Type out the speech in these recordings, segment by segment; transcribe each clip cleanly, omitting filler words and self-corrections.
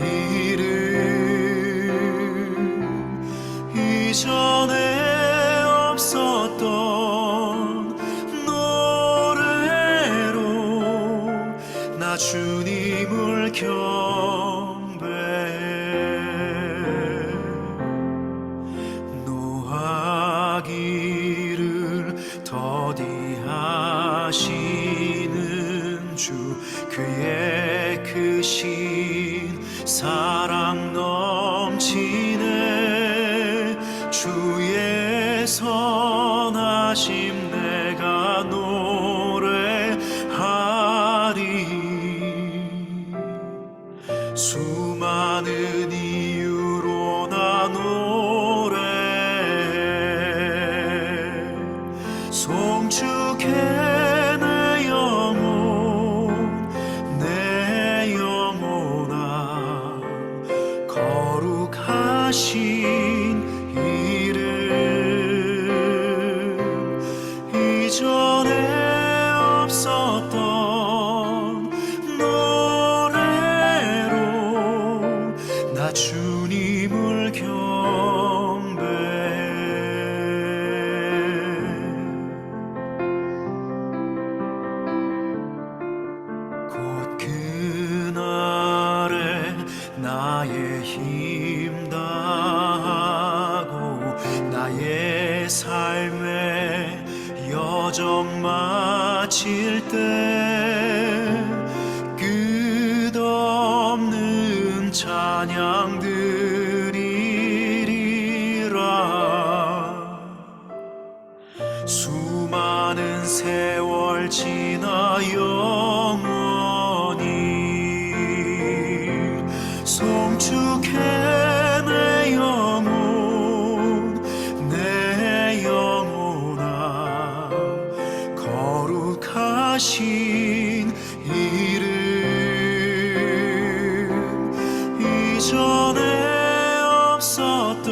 이름 이전에 없었던 노래로 나 주님을 경배해 노하기를 더디하시는 주 그의 크신 사랑 넘치네 주의 선하심 내가 노래하리 수많은 이유로 나 노래해 송축해 내 영혼아 거룩하신 이름 이전에 없었던 노래로 나 주님을 경배해 곧 그날에 나의 힘 다하고 나의 삶의 여정 마칠 때 끝없는 찬양 드리리라 수많은 세월 지나 영원히 송축해 내 영혼아 거룩하신 이름 이전에 없었던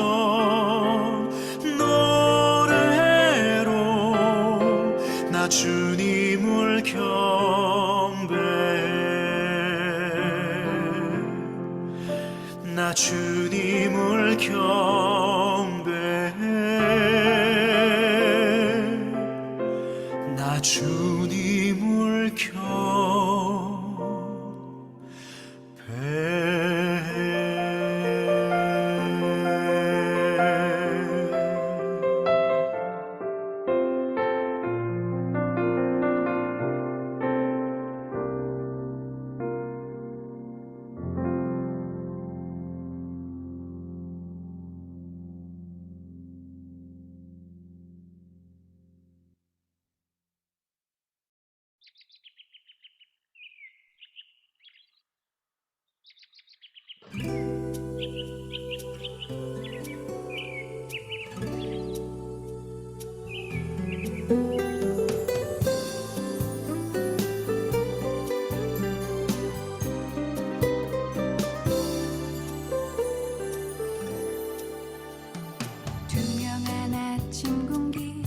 노래로 나 주님을 경배해 나 주님을 경배해 나 주님을 투명한 아침 공기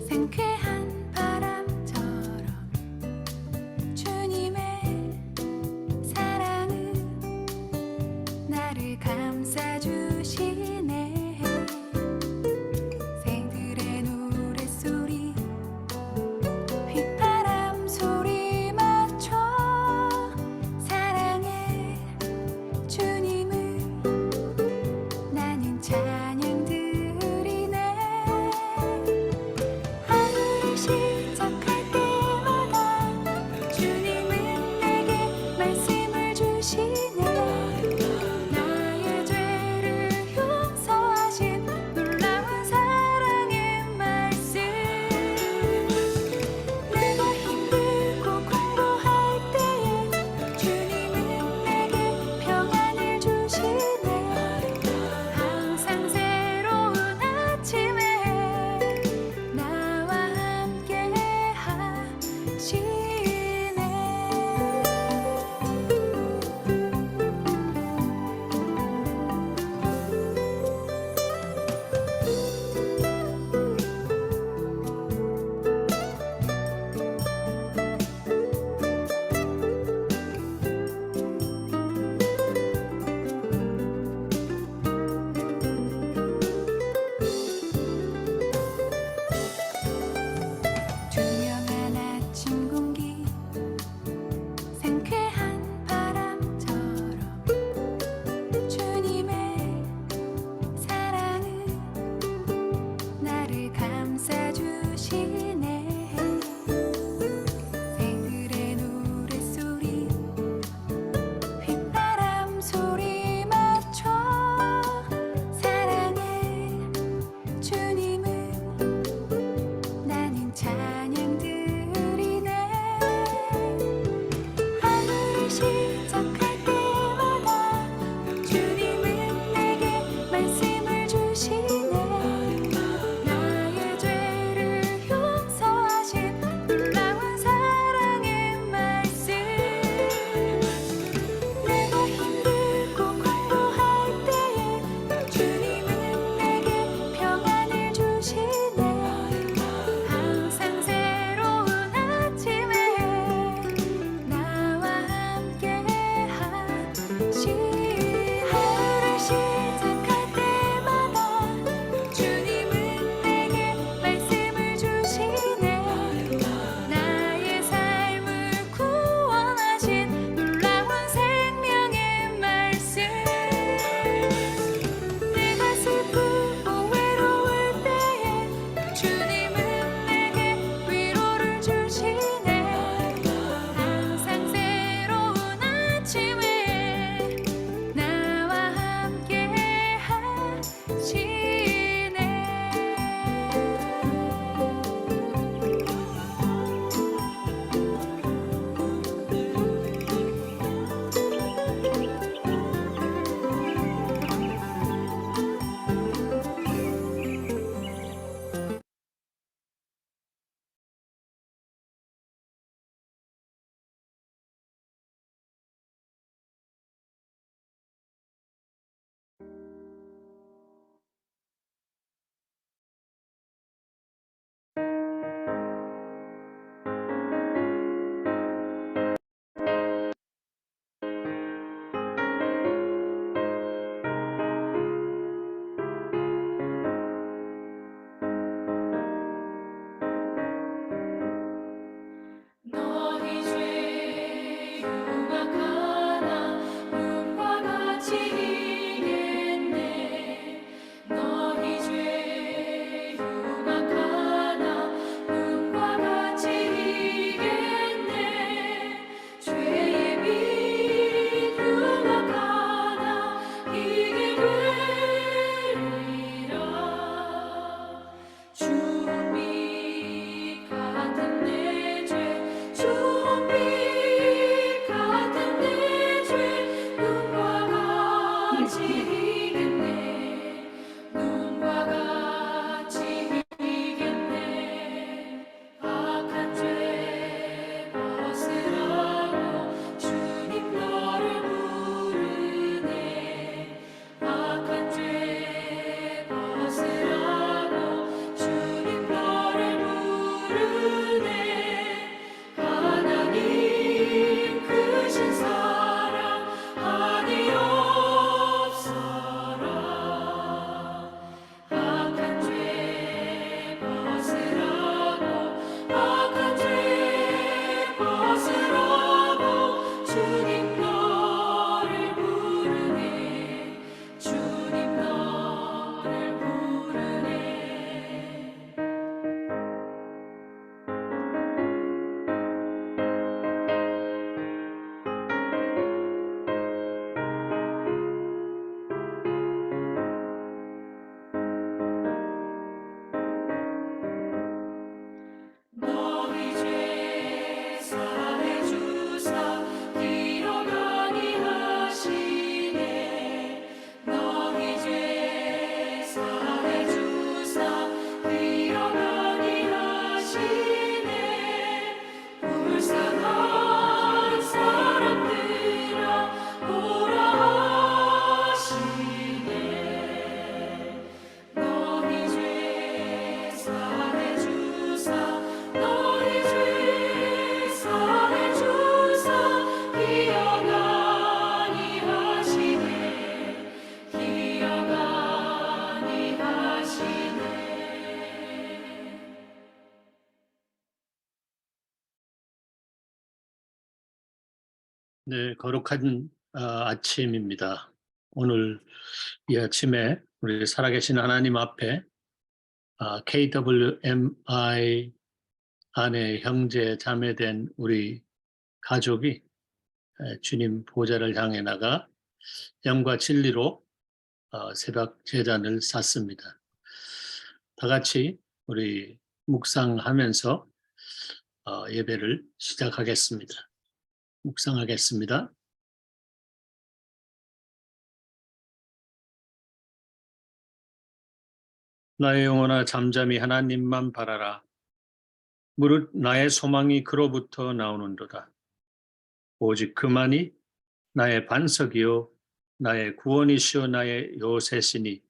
상쾌한 바람처럼 주님의 사랑은 나를 감싸주시 네, 거룩한 아침입니다. 오늘 이 아침에 우리 살아계신 하나님 앞에 KWMI 안에 형제 자매된 우리 가족이 주님 보좌를 향해 나가 영과 진리로 새벽 제단을 쌌습니다. 다 같이 우리 묵상하면서 예배를 시작하겠습니다. 묵상하겠습니다. 나의 영혼아 잠잠히 하나님만 바라라. 무릇 나의 소망이 그로부터 나오는도다. 오직 그만이 나의 반석이요 나의 구원이시요 나의 요새시니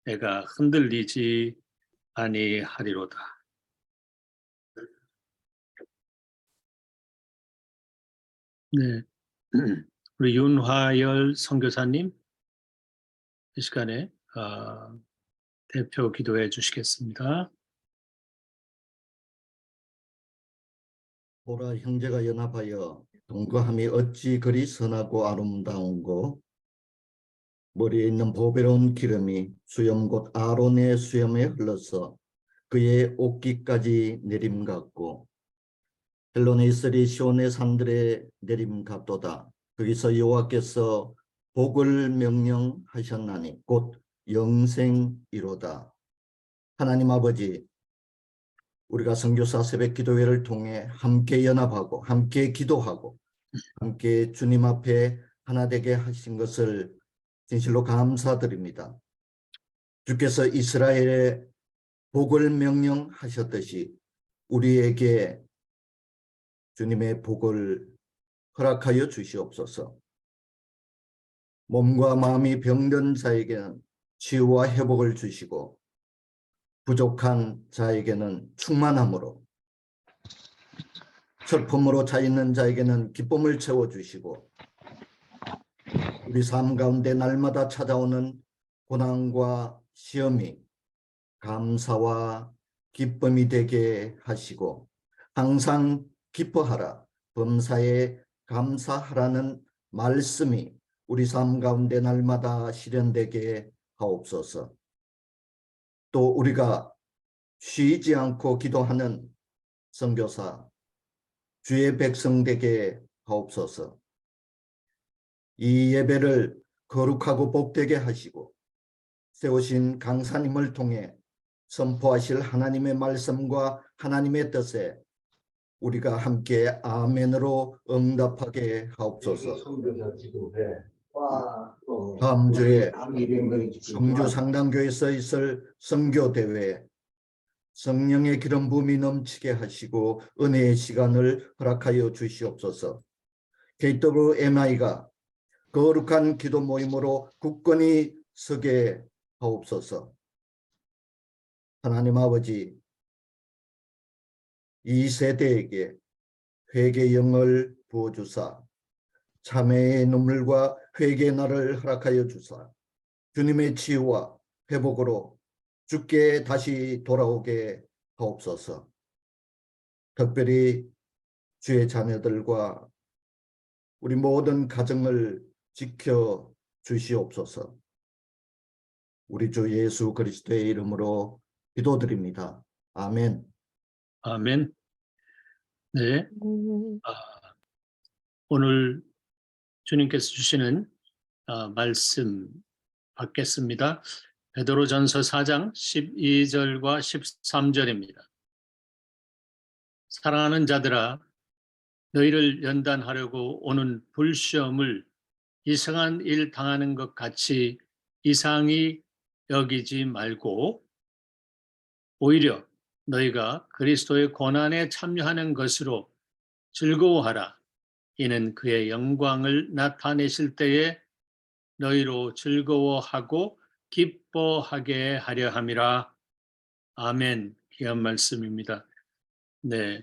내가 흔들리지 아니하리로다. 네, 우리 윤화열 선교사님 이 시간에 대표 기도해 주시겠습니다. 보라 형제가 연합하여 동거함이 어찌 그리 선하고 아름다운고 머리에 있는 보배로운 기름이 수염 곧 아론의 수염에 흘러서 그의 옷깃까지 내림 같고 헬론에 있으리 시온의 산들의 내림 같도다. 거기서 여호와께서 복을 명령하셨나니 곧 영생이로다. 하나님 아버지, 우리가 선교사 새벽 기도회를 통해 함께 연합하고 함께 기도하고 함께 주님 앞에 하나 되게 하신 것을 진실로 감사드립니다. 주께서 이스라엘에 복을 명령하셨듯이 우리에게 주님의 복을 허락하여 주시옵소서. 몸과 마음이 병든 자에게는 치유와 회복을 주시고 부족한 자에게는 충만함으로 슬픔으로 차 있는 자에게는 기쁨을 채워주시고 우리 삶 가운데 날마다 찾아오는 고난과 시험이 감사와 기쁨이 되게 하시고 항상 기뻐하라 범사에 감사하라는 말씀이 우리 삶 가운데 날마다 실현되게 하옵소서. 또 우리가 쉬지 않고 기도하는 선교사 주의 백성 되게 하옵소서. 이 예배를 거룩하고 복되게 하시고 세우신 강사님을 통해 선포하실 하나님의 말씀과 하나님의 뜻에 우리가 함께 아멘으로 응답하게 하옵소서. 다음 주에 성주 상당교에서 있을 선교대회 성령의 기름 부음이 넘치게 하시고 은혜의 시간을 허락하여 주시옵소서. KWMI가 거룩한 기도 모임으로 굳건히 서게 하옵소서. 하나님 아버지, 이 세대에게 회개의 영을 부어주사 참회의 눈물과 회개의 날을 허락하여 주사 주님의 치유와 회복으로 주께 다시 돌아오게 하옵소서. 특별히 주의 자녀들과 우리 모든 가정을 지켜 주시옵소서. 우리 주 예수 그리스도의 이름으로 기도드립니다. 아멘. 아멘. 네. 오늘 주님께서 주시는 말씀 받겠습니다. 베드로전서 4장 12절과 13절입니다. 사랑하는 자들아, 너희를 연단하려고 오는 불시험을 이상한 일 당하는 것 같이 이상히 여기지 말고 오히려 너희가 그리스도의 고난에 참여하는 것으로 즐거워하라. 이는 그의 영광을 나타내실 때에 너희로 즐거워하고 기뻐하게 하려 함이라. 아멘. 귀한 말씀입니다. 네,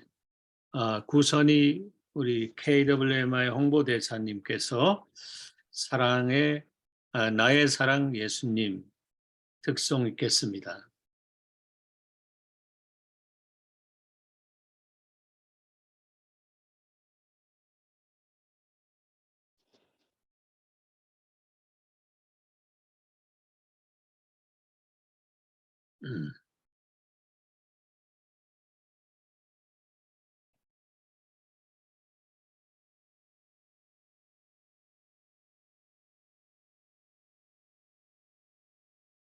구선이 우리 KWMI 홍보대사님께서 사랑의 나의 사랑 예수님 특송 읽겠습니다.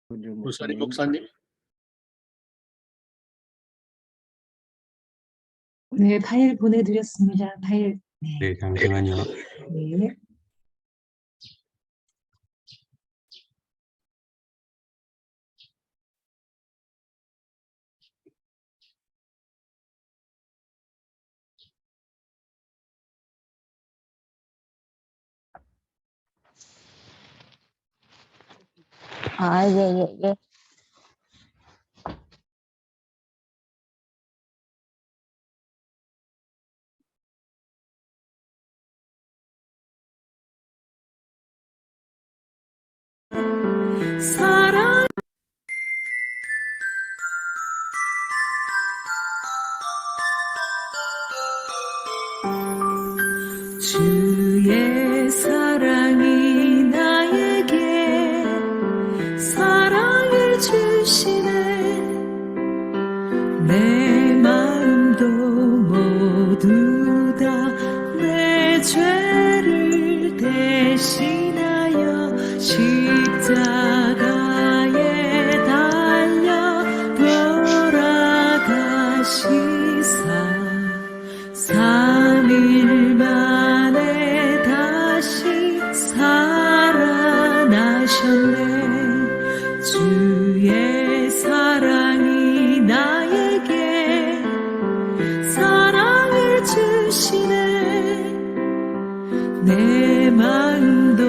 무사님 목사님. 네, 파일 보내드렸습니다. 파일. 네. 네, 잠시만요. 네. 아, 예, 예, 예. 사랑 주의 사랑이 나에게 사랑을 주시네 내 마음도 모두 다 내 죄를 대신하여 십자가에 달려 돌아가시사 3일 만에 다시 살아나셨네 주의 사랑이 나에게 사랑을 주시네 내 마음도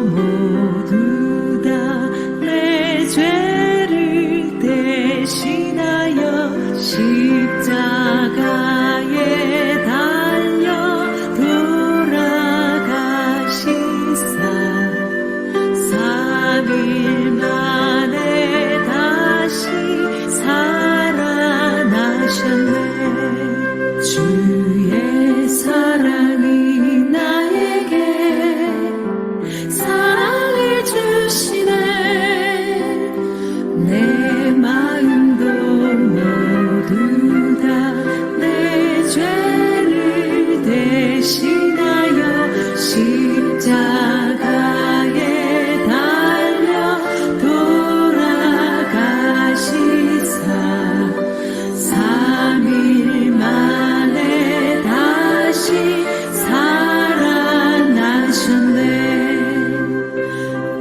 모두 다 내 죄를 대신하여 십자가에 달려 돌아가시사 3일 만에 다시 살아나셨네 주의 사랑이 나에게 사랑을 주시네 내 마음도 모두 다 내 죄를 대신하여 십자가에 달려 돌아가시사 3일 만에 다시 살아나셨네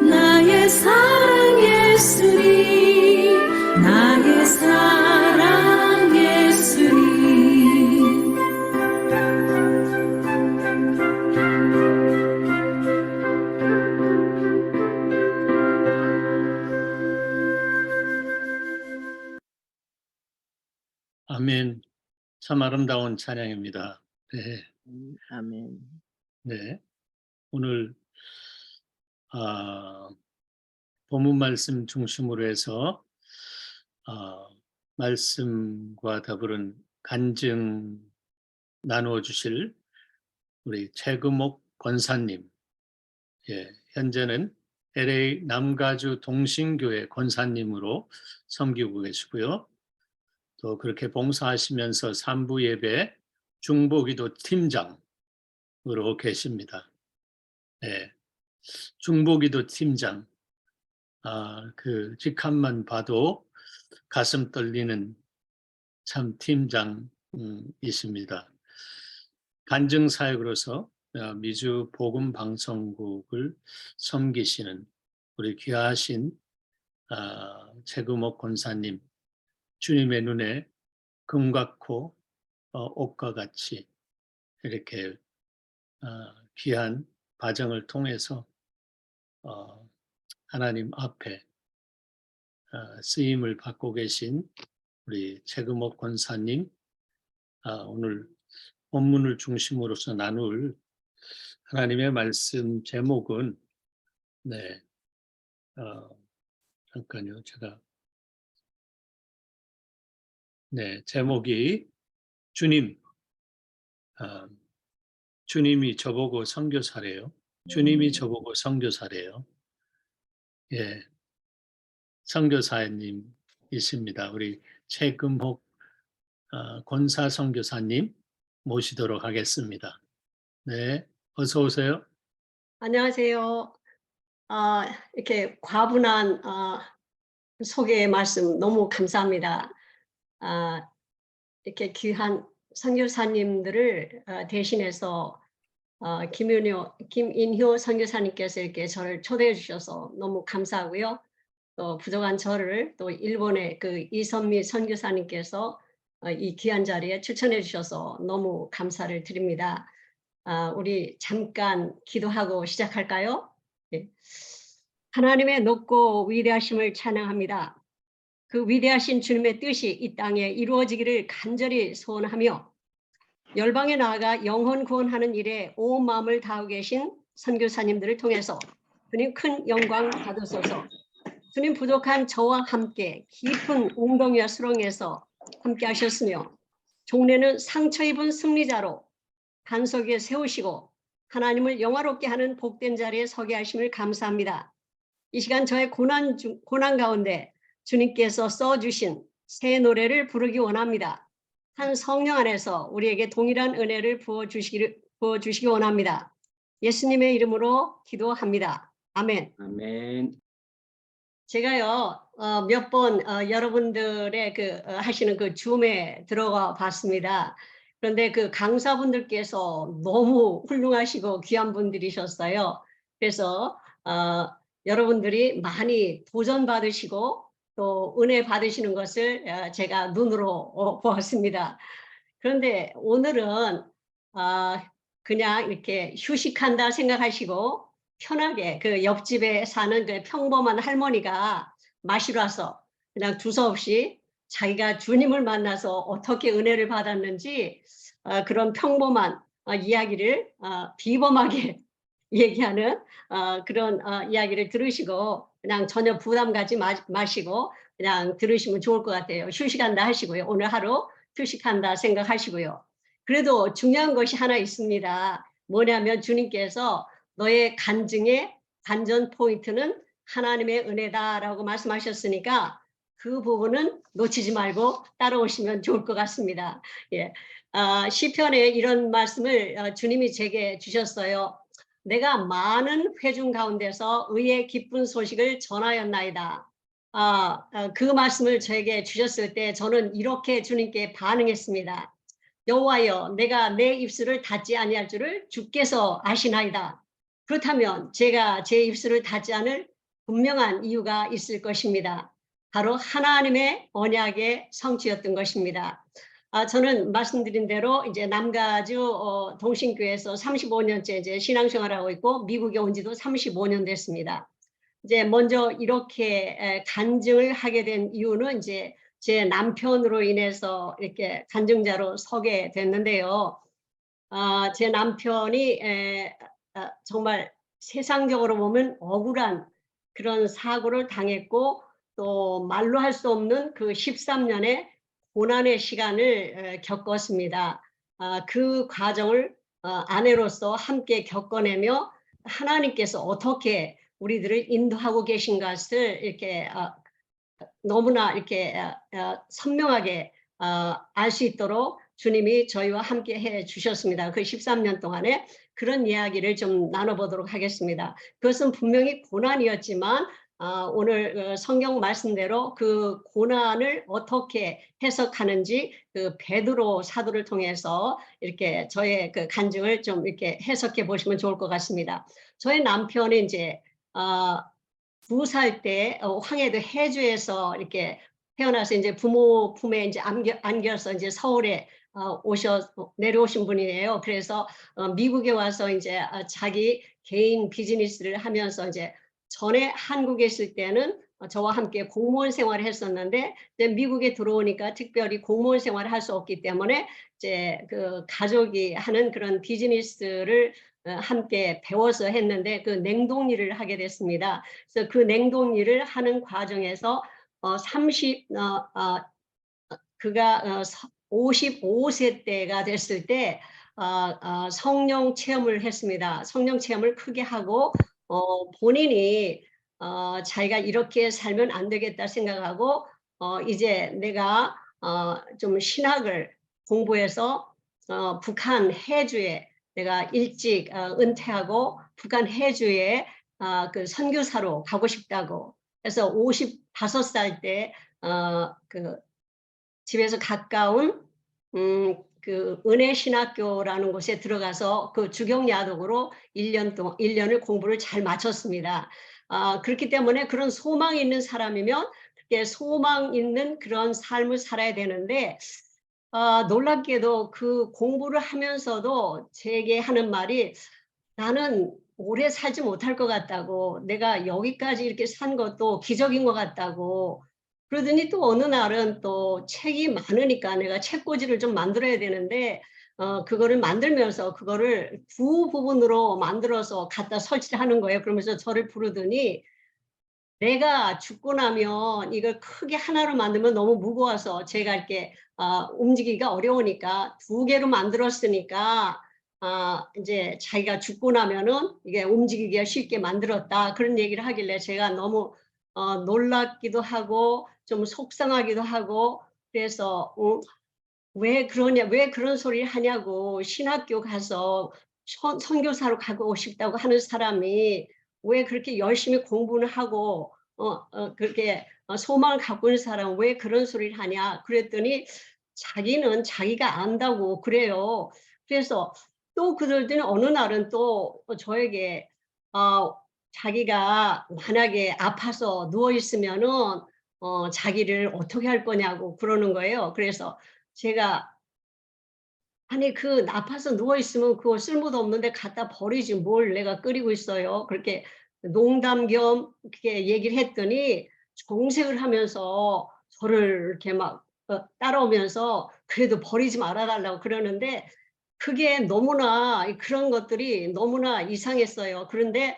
나의 사랑 예수님 나의 사랑 예수님 아멘. 참 아름다운 찬양입니다. 네. 아멘. 네. 오늘 본문 말씀 중심으로 해서 말씀과 더불은 간증 나누어 주실 우리 최금옥 권사님, 예, 현재는 LA 남가주 동신교회 권사님으로 섬기고 계시고요. 또 그렇게 봉사하시면서 3부 예배 중보기도 팀장으로 계십니다. 예, 중보기도 팀장. 그 직함만 봐도 가슴 떨리는 참 팀장이십니다. 간증 사역으로서 미주 복음 방송국을 섬기시는 우리 귀하신 최금옥 권사님, 주님의 눈에 금같고 옥과 같이 이렇게 귀한 과정을 통해서 하나님 앞에 쓰임을 받고 계신 우리 최금옥 권사님, 오늘 본문을 중심으로서 나눌 하나님의 말씀 제목은 잠깐요. 제가 제목이 주님이 저보고 선교사래요. 주님이 저보고 선교사래요. 예, 선교사님 있습니다. 우리 최금옥 권사 선교사님 모시도록 하겠습니다. 네, 어서 오세요. 안녕하세요. 이렇게 과분한 소개의 말씀 너무 감사합니다. 이렇게 귀한 선교사님들을 대신해서 김인효 선교사님께서 이렇게 저를 초대해 주셔서 너무 감사하고요. 또 부족한 저를 또 일본의 그 이선미 선교사님께서 이 귀한 자리에 추천해 주셔서 너무 감사를 드립니다. 우리 잠깐 기도하고 시작할까요? 네. 하나님의 높고 위대하심을 찬양합니다. 그 위대하신 주님의 뜻이 이 땅에 이루어지기를 간절히 소원하며 열방에 나아가 영혼 구원하는 일에 온 마음을 다하고 계신 선교사님들을 통해서 주님 큰 영광 받으소서. 주님 부족한 저와 함께 깊은 웅덩이와 수렁에서 함께 하셨으며 종래는 상처 입은 승리자로 반석에 세우시고 하나님을 영화롭게 하는 복된 자리에 서게 하심을 감사합니다. 이 시간 저의 고난 가운데 주님께서 써주신 새 노래를 부르기 원합니다. 한 성령 안에서 우리에게 동일한 은혜를 부어주시기 원합니다. 예수님의 이름으로 기도합니다. 아멘. 아멘. 제가요 몇 번 여러분들의 하시는 그 줌에 들어가 봤습니다. 그런데 그 강사분들께서 너무 훌륭하시고 귀한 분들이셨어요. 그래서 여러분들이 많이 도전 받으시고 또 은혜 받으시는 것을 제가 눈으로 보았습니다. 그런데 오늘은 그냥 이렇게 휴식한다 생각하시고 편하게 그 옆집에 사는 그 평범한 할머니가 마시러 와서 그냥 두서없이 자기가 주님을 만나서 어떻게 은혜를 받았는지 그런 평범한 이야기를 비범하게 얘기하는 그런 이야기를 들으시고 그냥 전혀 부담 가지 마시고 그냥 들으시면 좋을 것 같아요. 휴식한다 하시고요. 오늘 하루 휴식한다 생각하시고요. 그래도 중요한 것이 하나 있습니다. 뭐냐면 주님께서 너의 간증의 관전 포인트는 하나님의 은혜다라고 말씀하셨으니까 그 부분은 놓치지 말고 따라오시면 좋을 것 같습니다. 예. 시편에 이런 말씀을 주님이 제게 주셨어요. 내가 많은 회중 가운데서 의의 기쁜 소식을 전하였나이다. 그 말씀을 저에게 주셨을 때 저는 이렇게 주님께 반응했습니다. 여호와여, 내가 내 입술을 닫지 아니할 줄을 주께서 아시나이다. 그렇다면 제가 제 입술을 닫지 않을 분명한 이유가 있을 것입니다. 바로 하나님의 언약의 성취였던 것입니다. 저는 말씀드린 대로 이제 남가주 동신교회에서 35년째 이제 신앙생활하고 있고 미국에 온 지도 35년 됐습니다. 이제 먼저 이렇게 간증을 하게 된 이유는 이제 제 남편으로 인해서 이렇게 간증자로 서게 됐는데요. 제 남편이 정말 세상적으로 보면 억울한 그런 사고를 당했고 또 말로 할 수 없는 그 13년의 고난의 시간을 겪었습니다. 그 과정을 아내로서 함께 겪어내며 하나님께서 어떻게 우리들을 인도하고 계신 것을 이렇게 너무나 이렇게 선명하게 알 수 있도록 주님이 저희와 함께 해 주셨습니다. 그 13년 동안에 그런 이야기를 좀 나눠보도록 하겠습니다. 그것은 분명히 고난이었지만 오늘 성경 말씀대로 그 고난을 어떻게 해석하는지 그 베드로 사도를 통해서 이렇게 저의 그 간증을 좀 이렇게 해석해 보시면 좋을 것 같습니다. 저희 남편이 이제 2살 때 황해도 해주에서 이렇게 태어나서 이제 부모 품에 이제 안겨서 이제 서울에 내려오신 분이에요. 그래서 미국에 와서 이제 자기 개인 비즈니스를 하면서 이제 전에 한국에 있을 때는 저와 함께 공무원 생활을 했었는데 미국에 들어오니까 특별히 공무원 생활을 할 수 없기 때문에 이제 그 가족이 하는 그런 비즈니스를 함께 배워서 했는데 그 냉동 일을 하게 됐습니다. 그래서 그 냉동 일을 하는 과정에서 그가 55세 때가 됐을 때 성령 체험을 했습니다. 성령 체험을 크게 하고 본인이 자기가 이렇게 살면 안 되겠다 생각하고 이제 내가 좀 신학을 공부해서 북한 해주에 내가 일찍 은퇴하고 북한 해주에 그 선교사로 가고 싶다고. 그래서 55살 때 그 집에서 가까운 그 은혜신학교라는 곳에 들어가서 그 주경야독으로 1년을 공부를 잘 마쳤습니다. 그렇기 때문에 그런 소망이 있는 사람이면 그렇게 소망 있는 그런 삶을 살아야 되는데 놀랍게도 그 공부를 하면서도 제게 하는 말이 나는 오래 살지 못할 것 같다고, 내가 여기까지 이렇게 산 것도 기적인 것 같다고. 그러더니 또 어느 날은 또 책이 많으니까 내가 책꽂이를 좀 만들어야 되는데 그거를 만들면서 그거를 두 부분으로 만들어서 갖다 설치를 하는 거예요. 그러면서 저를 부르더니 내가 죽고 나면 이걸 크게 하나로 만들면 너무 무거워서 제가 이렇게 움직이기가 어려우니까 두 개로 만들었으니까 이제 자기가 죽고 나면은 이게 움직이기가 쉽게 만들었다. 그런 얘기를 하길래 제가 너무 놀랍기도 하고 좀 속상하기도 하고 그래서 왜 그러냐, 왜 그런 소리를 하냐고. 신학교 가서 선교사로 가고 싶다고 하는 사람이 왜 그렇게 열심히 공부를 하고 그렇게 소망을 갖고 있는 사람은 왜 그런 소리를 하냐. 그랬더니 자기는 자기가 안다고 그래요. 그래서 또 그러더니 어느 날은 또 저에게 자기가 만약에 아파서 누워 있으면은 자기를 어떻게 할 거냐고 그러는 거예요. 그래서 제가 아니 그 아파서 누워 있으면 그거 쓸모도 없는데 갖다 버리지 뭘 내가 끓이고 있어요. 그렇게 농담 겸 그렇게 얘기를 했더니 정색을 하면서 저를 이렇게 막 따라오면서 그래도 버리지 말아 달라고 그러는데 그게 너무나 그런 것들이 너무나 이상했어요. 그런데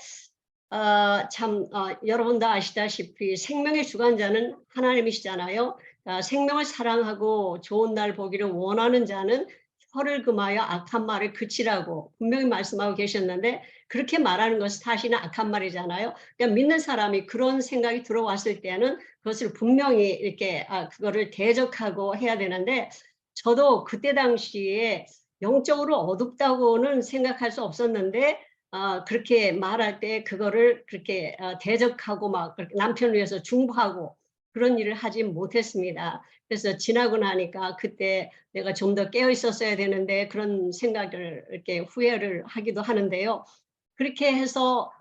여러분 다 아시다시피 생명의 주관자는 하나님이시잖아요. 생명을 사랑하고 좋은 날 보기를 원하는 자는 혀를 금하여 악한 말을 그치라고 분명히 말씀하고 계셨는데 그렇게 말하는 것은 사실은 악한 말이잖아요. 그러니까 믿는 사람이 그런 생각이 들어왔을 때는 그것을 분명히 이렇게 그거를 대적하고 해야 되는데 저도 그때 당시에 영적으로 어둡다고는 생각할 수 없었는데 그렇게 말할 때 그거를 그렇게 대적하고 막 남편을 위해서 중보하고 그런 일을 하지 못했습니다. 그래서 지나고 나니까 그때 내가 좀 더 깨어 있었어야 되는데 그런 생각을 이렇게 후회를 하기도 하는데요. 그렇게 해서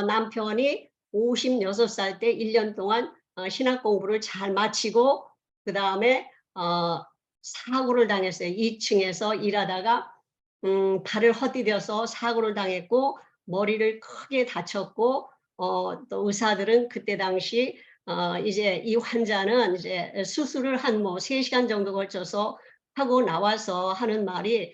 남편이 56살 때 1년 동안 신학 공부를 잘 마치고 그다음에 사고를 당했어요. 2층에서 일하다가 발을 헛디뎌서 사고를 당했고 머리를 크게 다쳤고 또 의사들은 그때 당시 이제 이 환자는 이제 수술을 한 뭐 3시간 정도 걸쳐서 하고 나와서 하는 말이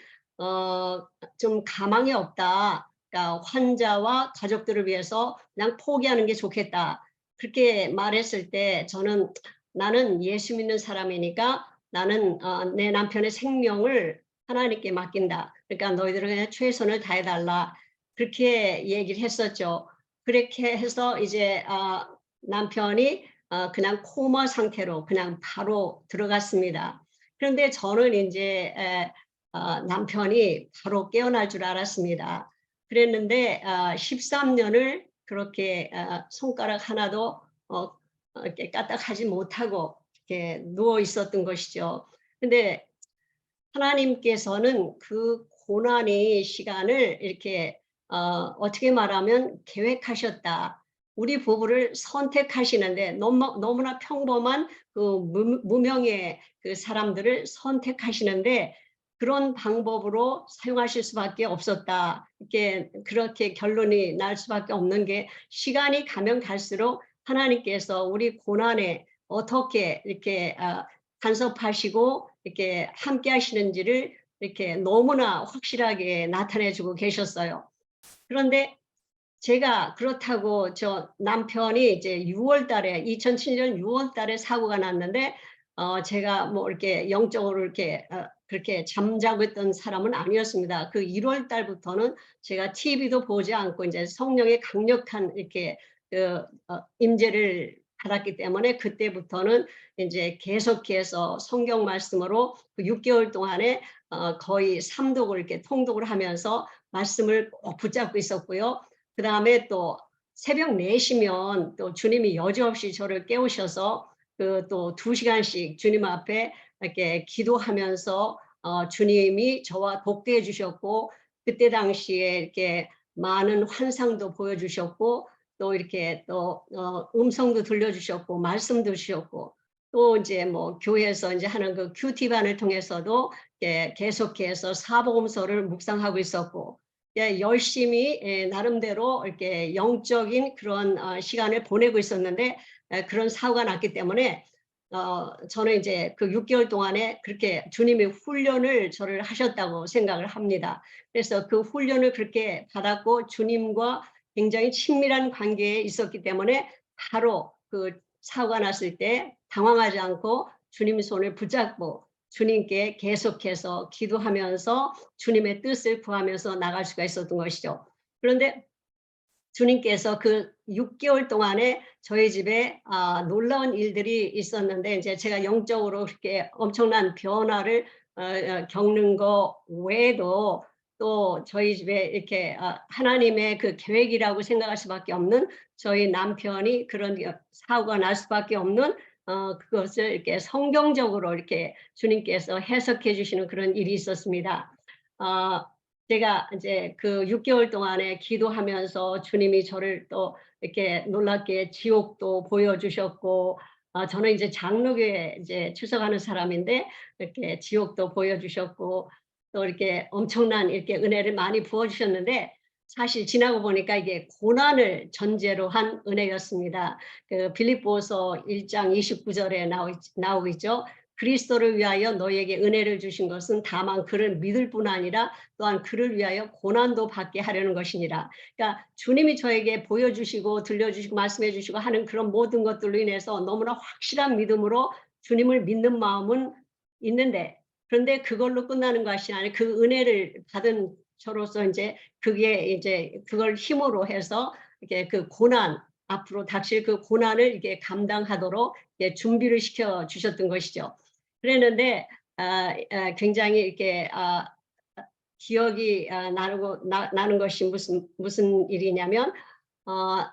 좀 가망이 없다. 그러니까 환자와 가족들을 위해서 그냥 포기하는 게 좋겠다. 그렇게 말했을 때 저는 나는 예수 믿는 사람이니까 나는 내 남편의 생명을 하나님께 맡긴다. 그러니까 너희들은 그냥 최선을 다해달라. 그렇게 얘기를 했었죠. 그렇게 해서 이제 남편이 그냥 코마 상태로 그냥 바로 들어갔습니다. 그런데 저는 이제 남편이 바로 깨어날 줄 알았습니다. 그랬는데 13년을 그렇게 손가락 하나도 이렇게 까딱하지 못하고 이렇게 누워 있었던 것이죠. 근데 하나님께서는 그 고난의 시간을 이렇게 어떻게 말하면 계획하셨다. 우리 부부를 선택하시는데 너무나 평범한 그 무명의 그 사람들을 선택하시는데 그런 방법으로 사용하실 수밖에 없었다. 그렇게 결론이 날 수밖에 없는 게 시간이 가면 갈수록 하나님께서 우리 고난에 어떻게 이렇게 간섭하시고 이렇게 함께 하시는지를 이렇게 너무나 확실하게 나타내 주고 계셨어요. 그런데 제가 그렇다고 저 남편이 이제 6월 달에 2007년 6월 달에 사고가 났는데 제가 뭐 이렇게 영적으로 이렇게 그렇게 잠자고 있던 사람은 아니었습니다. 그 1월 달부터는 제가 TV도 보지 않고 이제 성령의 강력한 이렇게 임재를 받았기 때문에 그때부터는 이제 계속해서 성경 말씀으로 그 6개월 동안에 거의 3독을 이렇게 통독을 하면서 말씀을 꼭 붙잡고 있었고요. 그 다음에 또 새벽 4시면 또 주님이 여지없이 저를 깨우셔서 그 또 2시간씩 주님 앞에 이렇게 기도하면서 주님이 저와 독대해 주셨고, 그때 당시에 이렇게 많은 환상도 보여주셨고, 또 이렇게 또 음성도 들려주셨고, 말씀도 주셨고, 또 이제 뭐 교회에서 이제 하는 그 큐티반을 통해서도 계속해서 사복음서를 묵상하고 있었고, 열심히 나름대로 이렇게 영적인 그런 시간을 보내고 있었는데, 그런 사고가 났기 때문에 저는 이제 그 6개월 동안에 그렇게 주님의 훈련을 저를 하셨다고 생각을 합니다. 그래서 그 훈련을 그렇게 받았고 주님과 굉장히 친밀한 관계에 있었기 때문에 바로 그 사고가 났을 때 당황하지 않고 주님의 손을 붙잡고 주님께 계속해서 기도하면서 주님의 뜻을 구하면서 나갈 수가 있었던 것이죠. 그런데 주님께서 그 6개월 동안에 저희 집에 놀라운 일들이 있었는데, 이제 제가 영적으로 그렇게 엄청난 변화를 겪는 거 외에도 또 저희 집에 이렇게 하나님의 그 계획이라고 생각할 수밖에 없는, 저희 남편이 그런 사고가 날 수밖에 없는 그것을 이렇게 성경적으로 이렇게 주님께서 해석해 주시는 그런 일이 있었습니다. 제가 이제 그 6개월 동안에 기도하면서 주님이 저를 또 이렇게 놀랍게 지옥도 보여주셨고, 저는 이제 장로교에 이제 출석하는 사람인데 이렇게 지옥도 보여주셨고, 또 이렇게 엄청난 이렇게 은혜를 많이 부어주셨는데, 사실 지나고 보니까 이게 고난을 전제로 한 은혜였습니다. 그 빌립보서 1장 29절에 나오고 있죠. 그리스도를 위하여 너희에게 은혜를 주신 것은 다만 그를 믿을 뿐 아니라 또한 그를 위하여 고난도 받게 하려는 것이니라. 그러니까 주님이 저에게 보여주시고 들려주시고 말씀해 주시고 하는 그런 모든 것들로 인해서 너무나 확실한 믿음으로 주님을 믿는 마음은 있는데, 그런데 그걸로 끝나는 것이 아니라 그 은혜를 받은 저로서 이제 그게 이제 그걸 힘으로 해서 이렇게 그 고난, 앞으로 닥칠 그 고난을 이게 감당하도록 준비를 시켜 주셨던 것이죠. 그랬는데 굉장히 이렇게 기억이 나는 것이 무슨 일이냐면,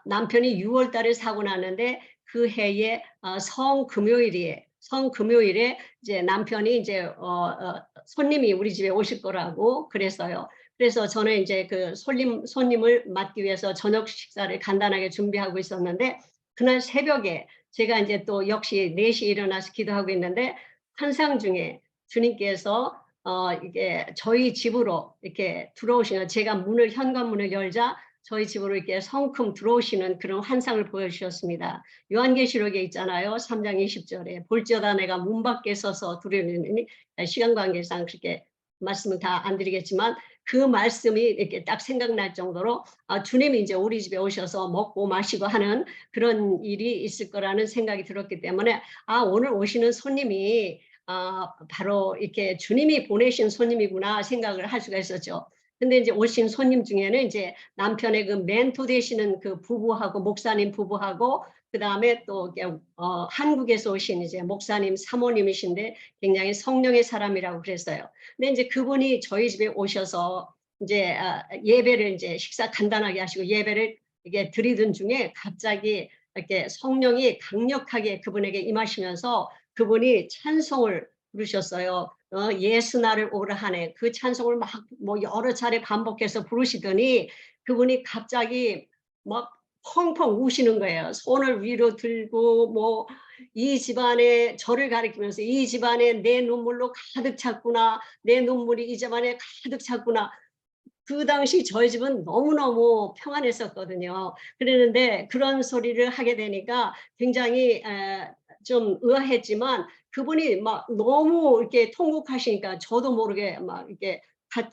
남편이 6월 달에 사고 났는데 그 해에 성금요일에 이제 남편이 이제 손님이 우리 집에 오실 거라고 그랬어요. 그래서 저는 이제 그 손님을 맞기 위해서 저녁 식사를 간단하게 준비하고 있었는데, 그날 새벽에 제가 이제 또 역시 4시에 일어나서 기도하고 있는데 환상 중에 주님께서 이게 저희 집으로 이렇게 들어오시는, 제가 현관문을 열자 저희 집으로 이렇게 성큼 들어오시는 그런 환상을 보여주셨습니다. 요한계시록에 있잖아요. 3장 20절에 볼지어다 내가 문 밖에 서서 두려우니, 시간 관계상 그렇게 말씀은 다 안 드리겠지만 그 말씀이 이렇게 딱 생각날 정도로 주님이 이제 우리 집에 오셔서 먹고 마시고 하는 그런 일이 있을 거라는 생각이 들었기 때문에 오늘 오시는 손님이 바로 이렇게 주님이 보내신 손님이구나 생각을 할 수가 있었죠. 근데 이제 오신 손님 중에는 이제 남편의 그 멘토 되시는 그 부부하고, 목사님 부부하고, 그 다음에 또 한국에서 오신 이제 목사님 사모님이신데 굉장히 성령의 사람이라고 그랬어요. 근데 이제 그분이 저희 집에 오셔서 이제 예배를 이제 식사 간단하게 하시고 예배를 이게 드리던 중에 갑자기 이렇게 성령이 강력하게 그분에게 임하시면서 그분이 찬송을 부르셨어요. 예수 나를 오라 하네. 그 찬송을 막 뭐 여러 차례 반복해서 부르시더니 그분이 갑자기 막 펑펑 우시는 거예요. 손을 위로 들고 뭐 이 집안에, 저를 가리키면서 이 집안에 내 눈물로 가득 찼구나. 내 눈물이 이 집안에 가득 찼구나. 그 당시 저희 집은 너무너무 평안했었거든요. 그랬는데 그런 소리를 하게 되니까 굉장히 좀 의아했지만 그분이 막 너무 이렇게 통곡하시니까 저도 모르게 막 이렇게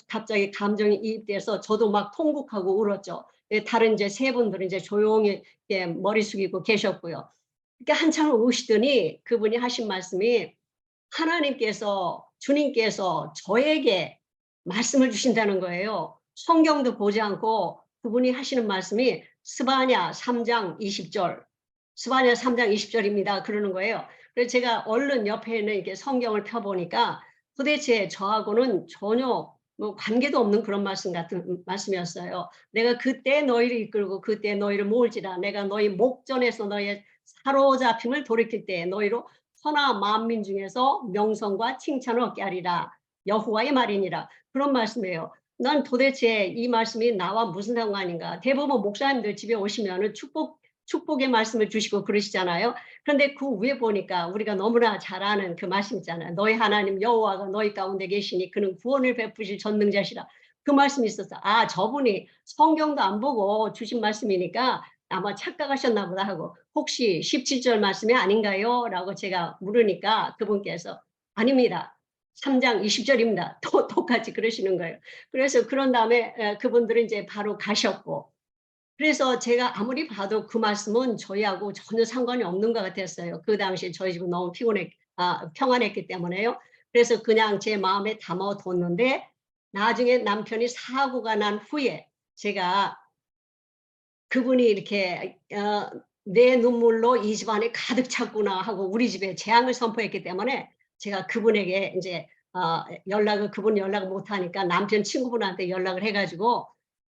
갑자기 감정이 이입돼서 저도 막 통곡하고 울었죠. 다른 이제 세 분들은 이제 조용히 이렇게 머리 숙이고 계셨고요. 그러니까 한참 우시더니 그분이 하신 말씀이, 주님께서 저에게 말씀을 주신다는 거예요. 성경도 보지 않고 그분이 하시는 말씀이 스바냐 3장 20절. 스바냐 3장 20절입니다. 그러는 거예요. 그래서 제가 얼른 옆에 있는 이렇게 성경을 펴보니까 도대체 저하고는 전혀 뭐 관계도 없는 그런 말씀 같은 말씀이었어요. 내가 그때 너희를 이끌고 그때 너희를 모을지라. 내가 너희 목전에서 너희의 사로잡힘을 돌이킬 때 너희로 천하 만민 중에서 명성과 칭찬을 얻게 하리라. 여호와의 말이니라. 그런 말씀이에요. 난 도대체 이 말씀이 나와 무슨 상관인가. 대부분 목사님들 집에 오시면은 축복의 말씀을 주시고 그러시잖아요. 그런데 그 위에 보니까 우리가 너무나 잘 아는 그 말씀 있잖아요. 너희 하나님 여호와가 너희 가운데 계시니 그는 구원을 베푸실 전능자시라. 그 말씀이 있었어. 아, 저분이 성경도 안 보고 주신 말씀이니까 아마 착각하셨나 보다 하고 혹시 17절 말씀이 아닌가요? 라고 제가 물으니까 그분께서 아닙니다. 3장 20절입니다. 또 똑같이 그러시는 거예요. 그래서 그런 다음에 그분들은 이제 바로 가셨고 그래서 제가 아무리 봐도 그 말씀은 저희하고 전혀 상관이 없는 것 같았어요. 그 당시에 저희 집은 너무 평안했기 때문에요. 그래서 그냥 제 마음에 담아뒀는데 나중에 남편이 사고가 난 후에 제가 그분이 이렇게 내 눈물로 이 집안에 가득 찼구나 하고 우리 집에 재앙을 선포했기 때문에 제가 그분에게 이제 그분 연락을 못 하니까 남편 친구분한테 연락을 해가지고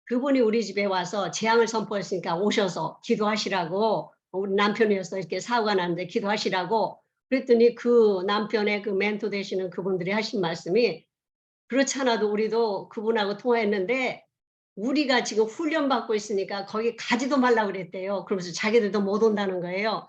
그분이 우리 집에 와서 재앙을 선포했으니까 오셔서 기도하시라고 우리 남편이어서 이렇게 사고가 났는데 기도하시라고 그랬더니 그 남편의 그 멘토 되시는 그분들이 하신 말씀이 그렇지 않아도 우리도 그분하고 통화했는데 우리가 지금 훈련받고 있으니까 거기 가지도 말라 그랬대요. 그러면서 자기들도 못 온다는 거예요.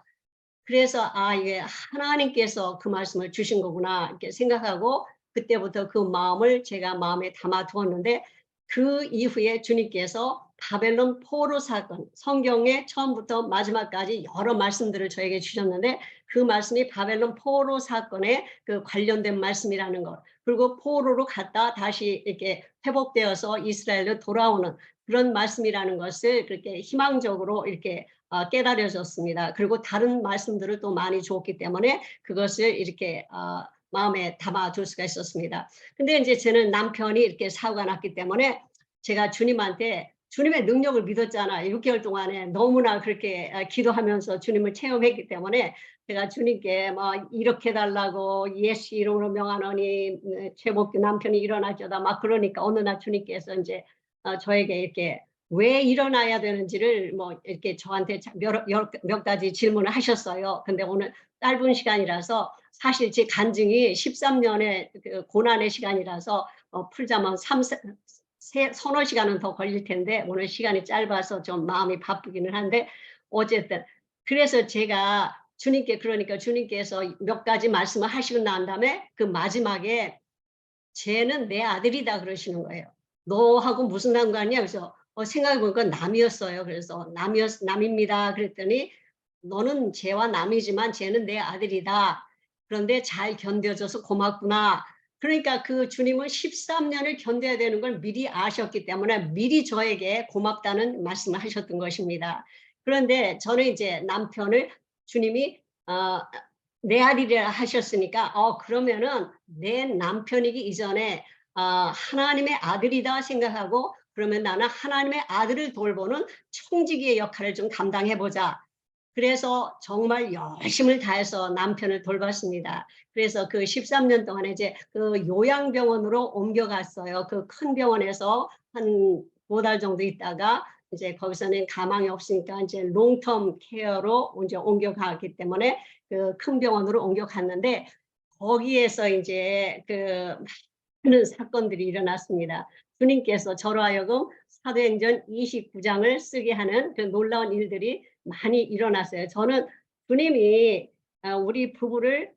그래서 이게 하나님께서 그 말씀을 주신 거구나 이렇게 생각하고 그때부터 그 마음을 제가 마음에 담아두었는데 그 이후에 주님께서 바벨론 포로 사건, 성경의 처음부터 마지막까지 여러 말씀들을 저에게 주셨는데 그 말씀이 바벨론 포로 사건에 그 관련된 말씀이라는 것. 그리고 포로로 갔다 다시 이렇게 회복되어서 이스라엘로 돌아오는 그런 말씀이라는 것을 그렇게 희망적으로 이렇게 깨달아졌습니다. 그리고 다른 말씀들을 또 많이 주었기 때문에 그것을 이렇게 마음에 담아둘 수가 있었습니다. 근데 이제 저는 남편이 이렇게 사고가 났기 때문에 제가 주님한테 주님의 능력을 믿었잖아요. 6개월 동안에 너무나 그렇게 기도하면서 주님을 체험했기 때문에 제가 주님께 이렇게 달라고 예수 이름으로 명하노니 최복규 남편이 일어나죠다 막 그러니까 어느 날 주님께서 이제 저에게 이렇게 왜 일어나야 되는지를 이렇게 저한테 몇 가지 질문을 하셨어요. 근데 오늘 짧은 시간이라서 사실 제 간증이 13년의 그 고난의 시간이라서 풀자면 서너 시간은 더 걸릴 텐데 오늘 시간이 짧아서 좀 마음이 바쁘기는 한데 어쨌든 그래서 제가 주님께 그러니까 주님께서 몇 가지 말씀을 하시고 난 다음에 그 마지막에 쟤는 내 아들이다 그러시는 거예요. 너하고 무슨 상관이야? 그래서 생각해보니까 남이었어요. 그래서 남입니다. 그랬더니 너는 쟤와 남이지만 쟤는 내 아들이다. 그런데 잘 견뎌줘서 고맙구나. 그러니까 그 주님은 13년을 견뎌야 되는 걸 미리 아셨기 때문에 미리 저에게 고맙다는 말씀을 하셨던 것입니다. 그런데 저는 이제 남편을 주님이 내 아들이라 하셨으니까 그러면은 내 남편이기 이전에 하나님의 아들이다 생각하고 그러면 나는 하나님의 아들을 돌보는 청지기의 역할을 좀 담당해보자. 그래서 정말 열심을 다해서 남편을 돌봤습니다. 그래서 그 13년 동안에 이제 그 요양병원으로 옮겨갔어요. 그 큰 병원에서 한 5달 정도 있다가 이제 거기서는 가망이 없으니까 이제 롱텀 케어로 이제 옮겨가기 때문에 그 큰 병원으로 옮겨갔는데 거기에서 이제 그 많은 사건들이 일어났습니다. 주님께서 저로 하여금 사도행전 29장을 쓰게 하는 그 놀라운 일들이 많이 일어났어요. 저는 주님이 우리 부부를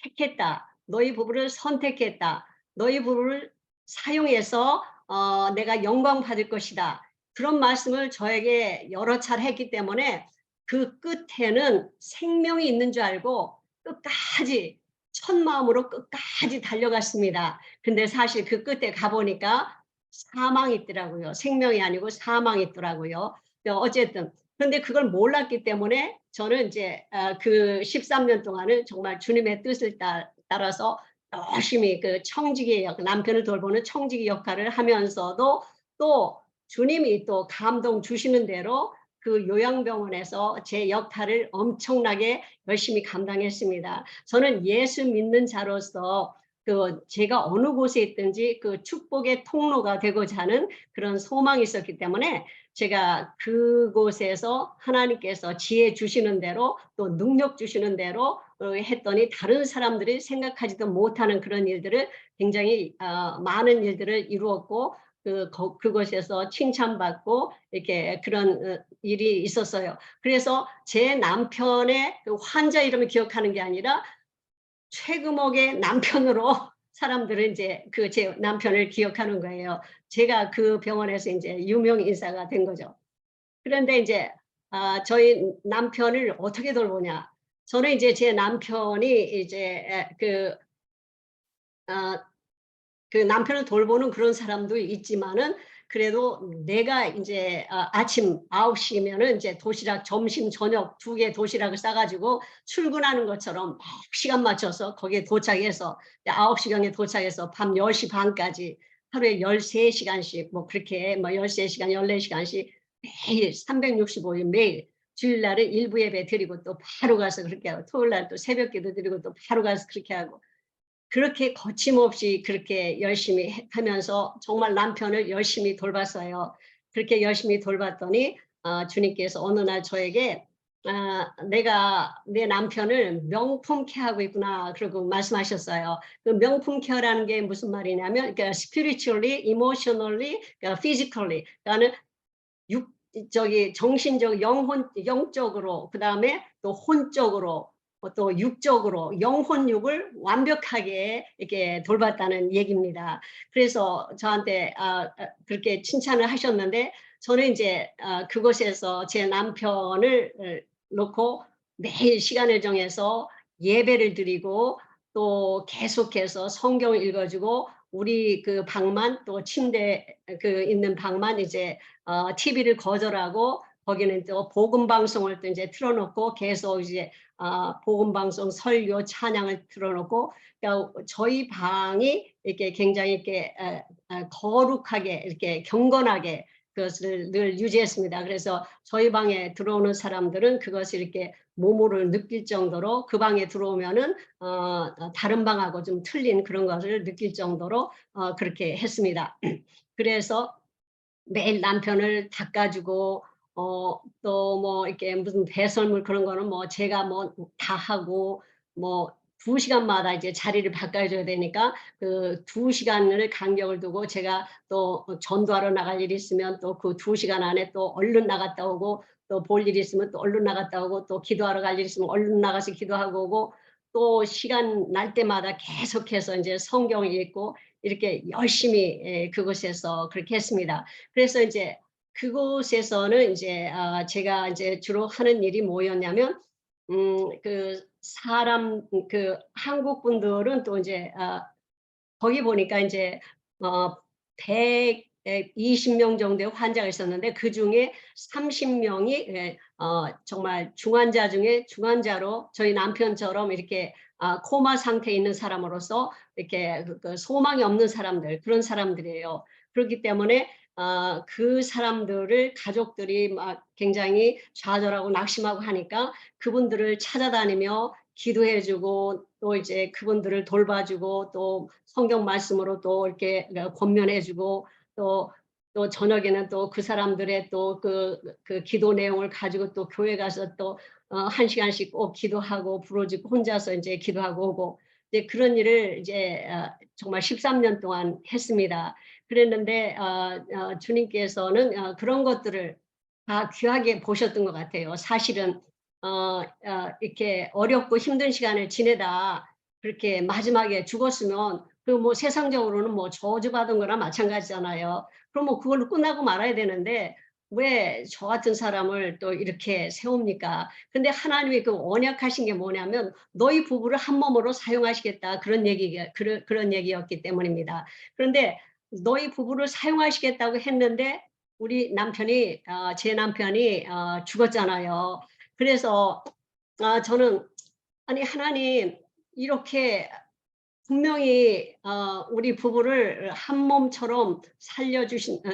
택했다. 너희 부부를 선택했다. 너희 부부를 사용해서 내가 영광 받을 것이다. 그런 말씀을 저에게 여러 차례 했기 때문에 그 끝에는 생명이 있는 줄 알고 끝까지 첫 마음으로 끝까지 달려갔습니다. 근데 사실 그 끝에 가보니까 사망이 있더라고요. 생명이 아니고 사망이 있더라고요. 어쨌든 그런데 그걸 몰랐기 때문에 저는 이제 그 13년 동안은 정말 주님의 뜻을 따라서 열심히 그 청지기 남편을 돌보는 청지기 역할을 하면서도 또 주님이 또 감동 주시는 대로 그 요양병원에서 제 역할을 엄청나게 열심히 감당했습니다. 저는 예수 믿는 자로서 그 제가 어느 곳에 있든지 그 축복의 통로가 되고자 하는 그런 소망이 있었기 때문에 제가 그곳에서 하나님께서 지혜 주시는 대로 또 능력 주시는 대로 했더니 다른 사람들이 생각하지도 못하는 그런 일들을 굉장히 많은 일들을 이루었고 그곳에서 칭찬받고 이렇게 그런 일이 있었어요. 그래서 제 남편의 그 환자 이름을 기억하는 게 아니라 최금옥의 남편으로 사람들은 이제 그 제 남편을 기억하는 거예요. 제가 그 병원에서 이제 유명 인사가 된 거죠. 그런데 이제 저희 남편을 어떻게 돌보냐? 저는 이제 제 남편이 이제 그 남편을 돌보는 그런 사람도 있지만은 그래도 내가 이제 아침 9시면은 이제 도시락 점심 저녁 2개 도시락을 싸가지고 출근하는 것처럼 막 시간 맞춰서 거기에 도착해서 9시경에 도착해서 밤 10시 반까지 하루에 13시간씩 뭐 그렇게 뭐 13시간 14시간씩 매일 365일 매일 주일날은 일부 예배 드리고 또 바로 가서 그렇게 하고 토요일날 또 새벽기도 드리고 또 바로 가서 그렇게 하고 그렇게 거침없이 그렇게 열심히 하면서 정말 남편을 열심히 돌봤어요. 그렇게 열심히 돌봤더니 주님께서 어느 날 저에게 내가 내 남편을 명품 케어하고 있구나 그러고 말씀하셨어요. 그 명품 케어라는 게 무슨 말이냐면 그러니까 spiritually, emotionally, 그러니까 physically, 그러니까 정신적, 영적으로, 그 다음에 또 혼적으로, 또 육적으로, 영혼육을 완벽하게 이렇게 돌봤다는 얘기입니다. 그래서 저한테 그렇게 칭찬을 하셨는데, 저는 이제 그곳에서 제 남편을 놓고 매일 시간을 정해서 예배를 드리고, 또 계속해서 성경을 읽어주고, 우리 그 방만 또 침대 있는 방만 이제 TV를 거절하고 거기는 또 복음 방송을 또 이제 틀어놓고 계속 이제 복음 방송 설교 찬양을 틀어놓고 그러니까 저희 방이 이렇게 굉장히 이렇게 거룩하게 이렇게 경건하게 그것을 늘 유지했습니다. 그래서 저희 방에 들어오는 사람들은 그것을 이렇게 몸으로 느낄 정도로 그 방에 들어오면은 다른 방하고 좀 틀린 그런 것을 느낄 정도로 그렇게 했습니다. 그래서 매일 남편을 닦아주고 또 뭐 이렇게 무슨 배설물 그런 거는 뭐 제가 뭐 다 하고 뭐 2시간마다 이제 자리를 바꿔줘야 되니까 그 2시간을 간격을 두고 제가 또 전도하러 나갈 일이 있으면 또 그 2시간 안에 또 얼른 나갔다 오고 또 볼 일이 있으면 또 얼른 나갔다 오고 또 기도하러 갈 일이 있으면 얼른 나가서 기도하고 오고 또 시간 날 때마다 계속해서 이제 성경을 읽고 이렇게 열심히 그곳에서 그렇게 했습니다. 그래서 이제 그곳에서는 이제 제가 이제 주로 하는 일이 뭐였냐면 그 사람 그 한국 분들은 또 이제 거기 보니까 이제 120명 정도의 환자가 있었는데 그중에 30명이 정말 중환자 중에 중환자로 저희 남편처럼 이렇게 코마 상태에 있는 사람으로서 이렇게 그 소망이 없는 사람들 그런 사람들이에요. 그렇기 때문에 그 사람들을 가족들이 막 굉장히 좌절하고 낙심하고 하니까 그분들을 찾아다니며 기도해주고 또 이제 그분들을 돌봐주고 또 성경 말씀으로 또 이렇게 권면해주고 또 저녁에는 또 그 사람들의 또 그 기도 내용을 가지고 또 교회 가서 또 1시간씩 꼭 기도하고 부르짖고 혼자서 이제 기도하고 오고 이제 그런 일을 이제 정말 13년 동안 했습니다. 그랬는데 주님께서는 그런 것들을 다 귀하게 보셨던 것 같아요. 사실은 이렇게 어렵고 힘든 시간을 지내다 그렇게 마지막에 죽었으면 그 뭐 세상적으로는 뭐 저주받은 거나 마찬가지잖아요. 그럼 뭐 그걸로 끝나고 말아야 되는데 왜 저 같은 사람을 또 이렇게 세웁니까? 근데 하나님이 그 언약하신 게 뭐냐면 너희 부부를 한 몸으로 사용하시겠다 그런 얘기였기 때문입니다. 그런데 너희 부부를 사용하시겠다고 했는데 우리 남편이 제 남편이 죽었잖아요. 그래서 저는 아니 하나님 이렇게 분명히 우리 부부를 한 몸처럼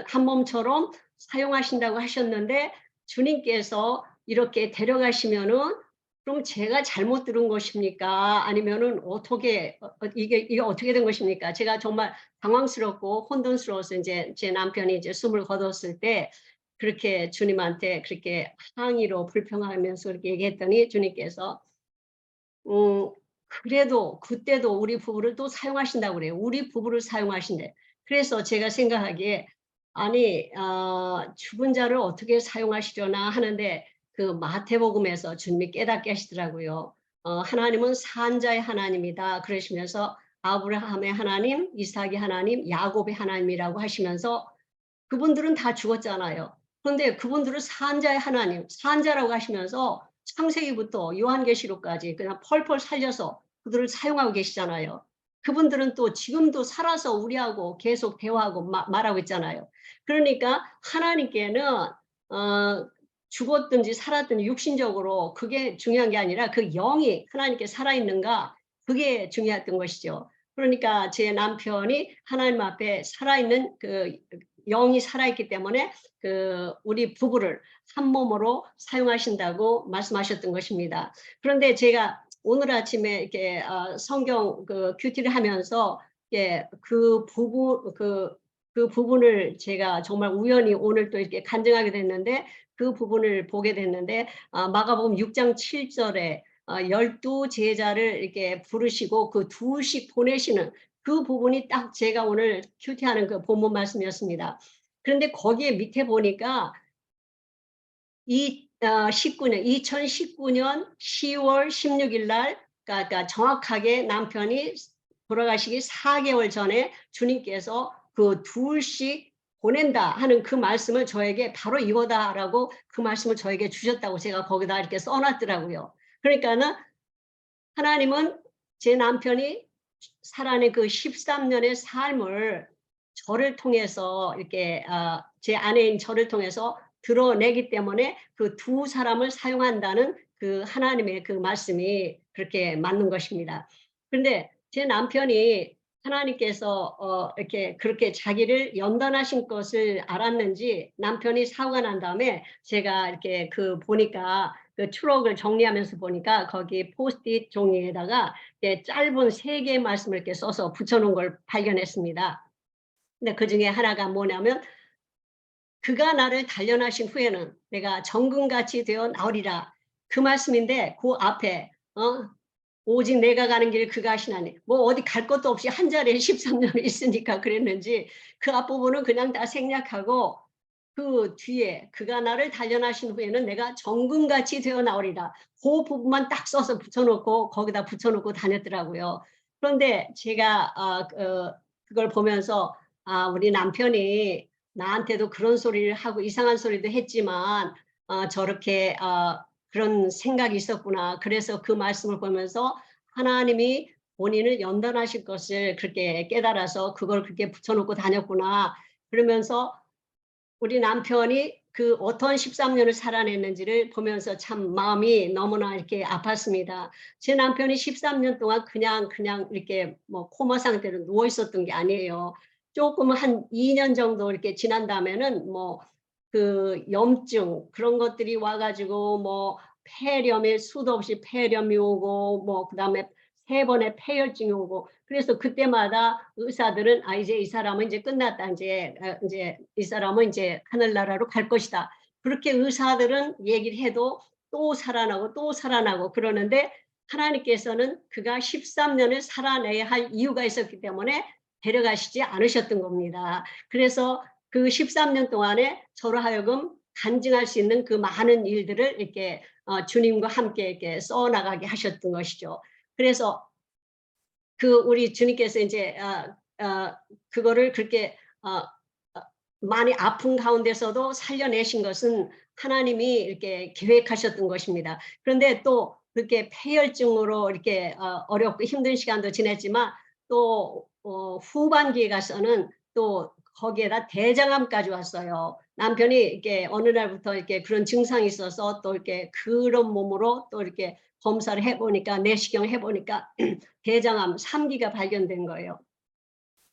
한 몸처럼 사용하신다고 하셨는데 주님께서 이렇게 데려가시면은 그럼 제가 잘못 들은 것입니까? 아니면은 어떻게 이게 어떻게 된 것입니까? 제가 정말 당황스럽고 혼돈스러워서 이제 제 남편이 이제 숨을 거뒀을 때 그렇게 주님한테 그렇게 항의로 불평하면서 그렇게 얘기했더니 주님께서 그래도 그때도 우리 부부를 또 사용하신다고 그래요. 우리 부부를 사용하신대. 그래서 제가 생각하기에 아니 죽은 자를 어떻게 사용하시려나 하는데 그 마태복음에서 주님이 깨닫게 하시더라고요. 하나님은 산자의 하나님이다 그러시면서 아브라함의 하나님, 이삭의 하나님, 야곱의 하나님이라고 하시면서 그분들은 다 죽었잖아요. 그런데 그분들은 산자의 하나님, 산자라고 하시면서 창세기부터 요한계시록까지 그냥 펄펄 살려서 그들을 사용하고 계시잖아요. 그분들은 또 지금도 살아서 우리하고 계속 대화하고 말하고 있잖아요. 그러니까 하나님께는 죽었든지 살았든지 육신적으로 그게 중요한 게 아니라 그 영이 하나님께 살아있는가 그게 중요했던 것이죠. 그러니까 제 남편이 하나님 앞에 살아있는 그 영이 살아있기 때문에 그 우리 부부를 한 몸으로 사용하신다고 말씀하셨던 것입니다. 그런데 제가 오늘 아침에 이렇게 성경 그 큐티를 하면서 그 부분을 제가 정말 우연히 오늘 또 이렇게 간증하게 됐는데 그 부분을 보게 됐는데 마가복음 6장 7절에 12 제자를 이렇게 부르시고 그 둘씩 보내시는 그 부분이 딱 제가 오늘 큐티하는 그 본문 말씀이었습니다. 그런데 거기에 밑에 보니까 2019년 10월 16일 날 그러니까 정확하게 남편이 돌아가시기 4개월 전에 주님께서 그 둘씩 보낸다 하는 그 말씀을 저에게 바로 이거다라고 그 말씀을 저에게 주셨다고 제가 거기다 이렇게 써놨더라고요. 그러니까는 하나님은 제 남편이 살아낸 그 13년의 삶을 저를 통해서 이렇게 제 아내인 저를 통해서 드러내기 때문에 그 두 사람을 사용한다는 그 하나님의 그 말씀이 그렇게 맞는 것입니다. 그런데 제 남편이 하나님께서 이렇게 그렇게 자기를 연단하신 것을 알았는지 남편이 사고가 난 다음에 제가 이렇게 그 보니까 그 추록을 정리하면서 보니까 거기 포스트잇 종이에다가 짧은 3개의 말씀을 이렇게 써서 붙여놓은 걸 발견했습니다. 근데 그 중에 하나가 뭐냐면 그가 나를 단련하신 후에는 내가 정금같이 되어 나오리라. 그 말씀인데 그 앞에 오직 내가 가는 길 그가 하시나니 뭐 어디 갈 것도 없이 한 자리에 13년을 있으니까 그랬는지 그 앞부분은 그냥 다 생략하고 그 뒤에 그가 나를 단련하신 후에는 내가 정금같이 되어 나오리라. 그 부분만 딱 써서 붙여놓고 거기다 붙여놓고 다녔더라고요. 그런데 제가 그걸 보면서 우리 남편이 나한테도 그런 소리를 하고 이상한 소리도 했지만 저렇게 그런 생각이 있었구나. 그래서 그 말씀을 보면서 하나님이 본인을 연단하실 것을 그렇게 깨달아서 그걸 그렇게 붙여놓고 다녔구나. 그러면서 우리 남편이 그 어떤 13년을 살아냈는지를 보면서 참 마음이 너무나 이렇게 아팠습니다. 제 남편이 13년 동안 그냥 이렇게 뭐 코마 상태로 누워 있었던 게 아니에요. 조금 한 2년 정도 이렇게 지난 다음에는 뭐 그 염증 그런 것들이 와가지고 뭐 폐렴에 수도 없이 폐렴이 오고 뭐 그다음에 3번의 폐혈증이 오고 그래서 그때마다 의사들은 이제 이 사람은 이제 끝났다 이제 이 사람은 이제 하늘나라로 갈 것이다 그렇게 의사들은 얘기를 해도 또 살아나고 그러는데 하나님께서는 그가 13년을 살아내야 할 이유가 있었기 때문에 데려가시지 않으셨던 겁니다. 그래서 그 13년 동안에 저로 하여금 간증할 수 있는 그 많은 일들을 이렇게 주님과 함께 이렇게 써나가게 하셨던 것이죠. 그래서 그 우리 주님께서 이제 그거를 그렇게 많이 아픈 가운데서도 살려내신 것은 하나님이 이렇게 계획하셨던 것입니다. 그런데 또 그렇게 폐혈증으로 이렇게 어렵고 힘든 시간도 지냈지만 또 후반기에 가서는 또 거기에다 대장암까지 왔어요. 남편이 이렇게 어느 날부터 이렇게 그런 증상이 있어서 또 이렇게 그런 몸으로 또 이렇게 검사를 해보니까 내시경을 해보니까 대장암 3기가 발견된 거예요.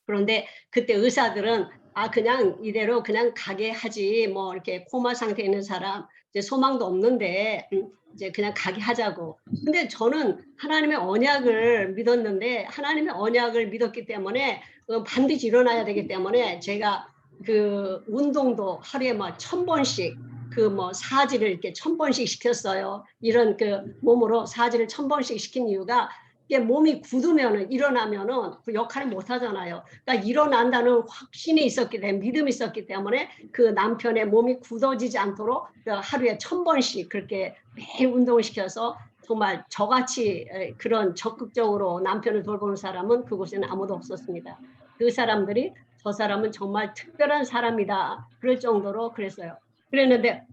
그런데 그때 의사들은 그냥 이대로 그냥 가게 하지 뭐 이렇게 코마 상태에 있는 사람 이제 소망도 없는데 이제 그냥 가게 하자고. 근데 저는 하나님의 언약을 믿었는데 하나님의 언약을 믿었기 때문에 반드시 일어나야 되기 때문에 제가 그 운동도 하루에 막 1000번씩 그 뭐 사지를 이렇게 1000번씩 시켰어요. 이런 그 몸으로 사지를 1000번씩 시킨 이유가 이게 몸이 굳으면은 일어나면은 그 역할을 못 하잖아요. 그러니까 일어난다는 확신이 있었기 때문에 믿음이 있었기 때문에 그 남편의 몸이 굳어지지 않도록 그 하루에 1000번씩 그렇게 매일 운동을 시켜서 정말 저같이 그런 적극적으로 남편을 돌보는 사람은 그곳에는 아무도 없었습니다. 그 사람들이 저 사람은 정말 특별한 사람이다 그럴 정도로 그랬어요. 그랬는데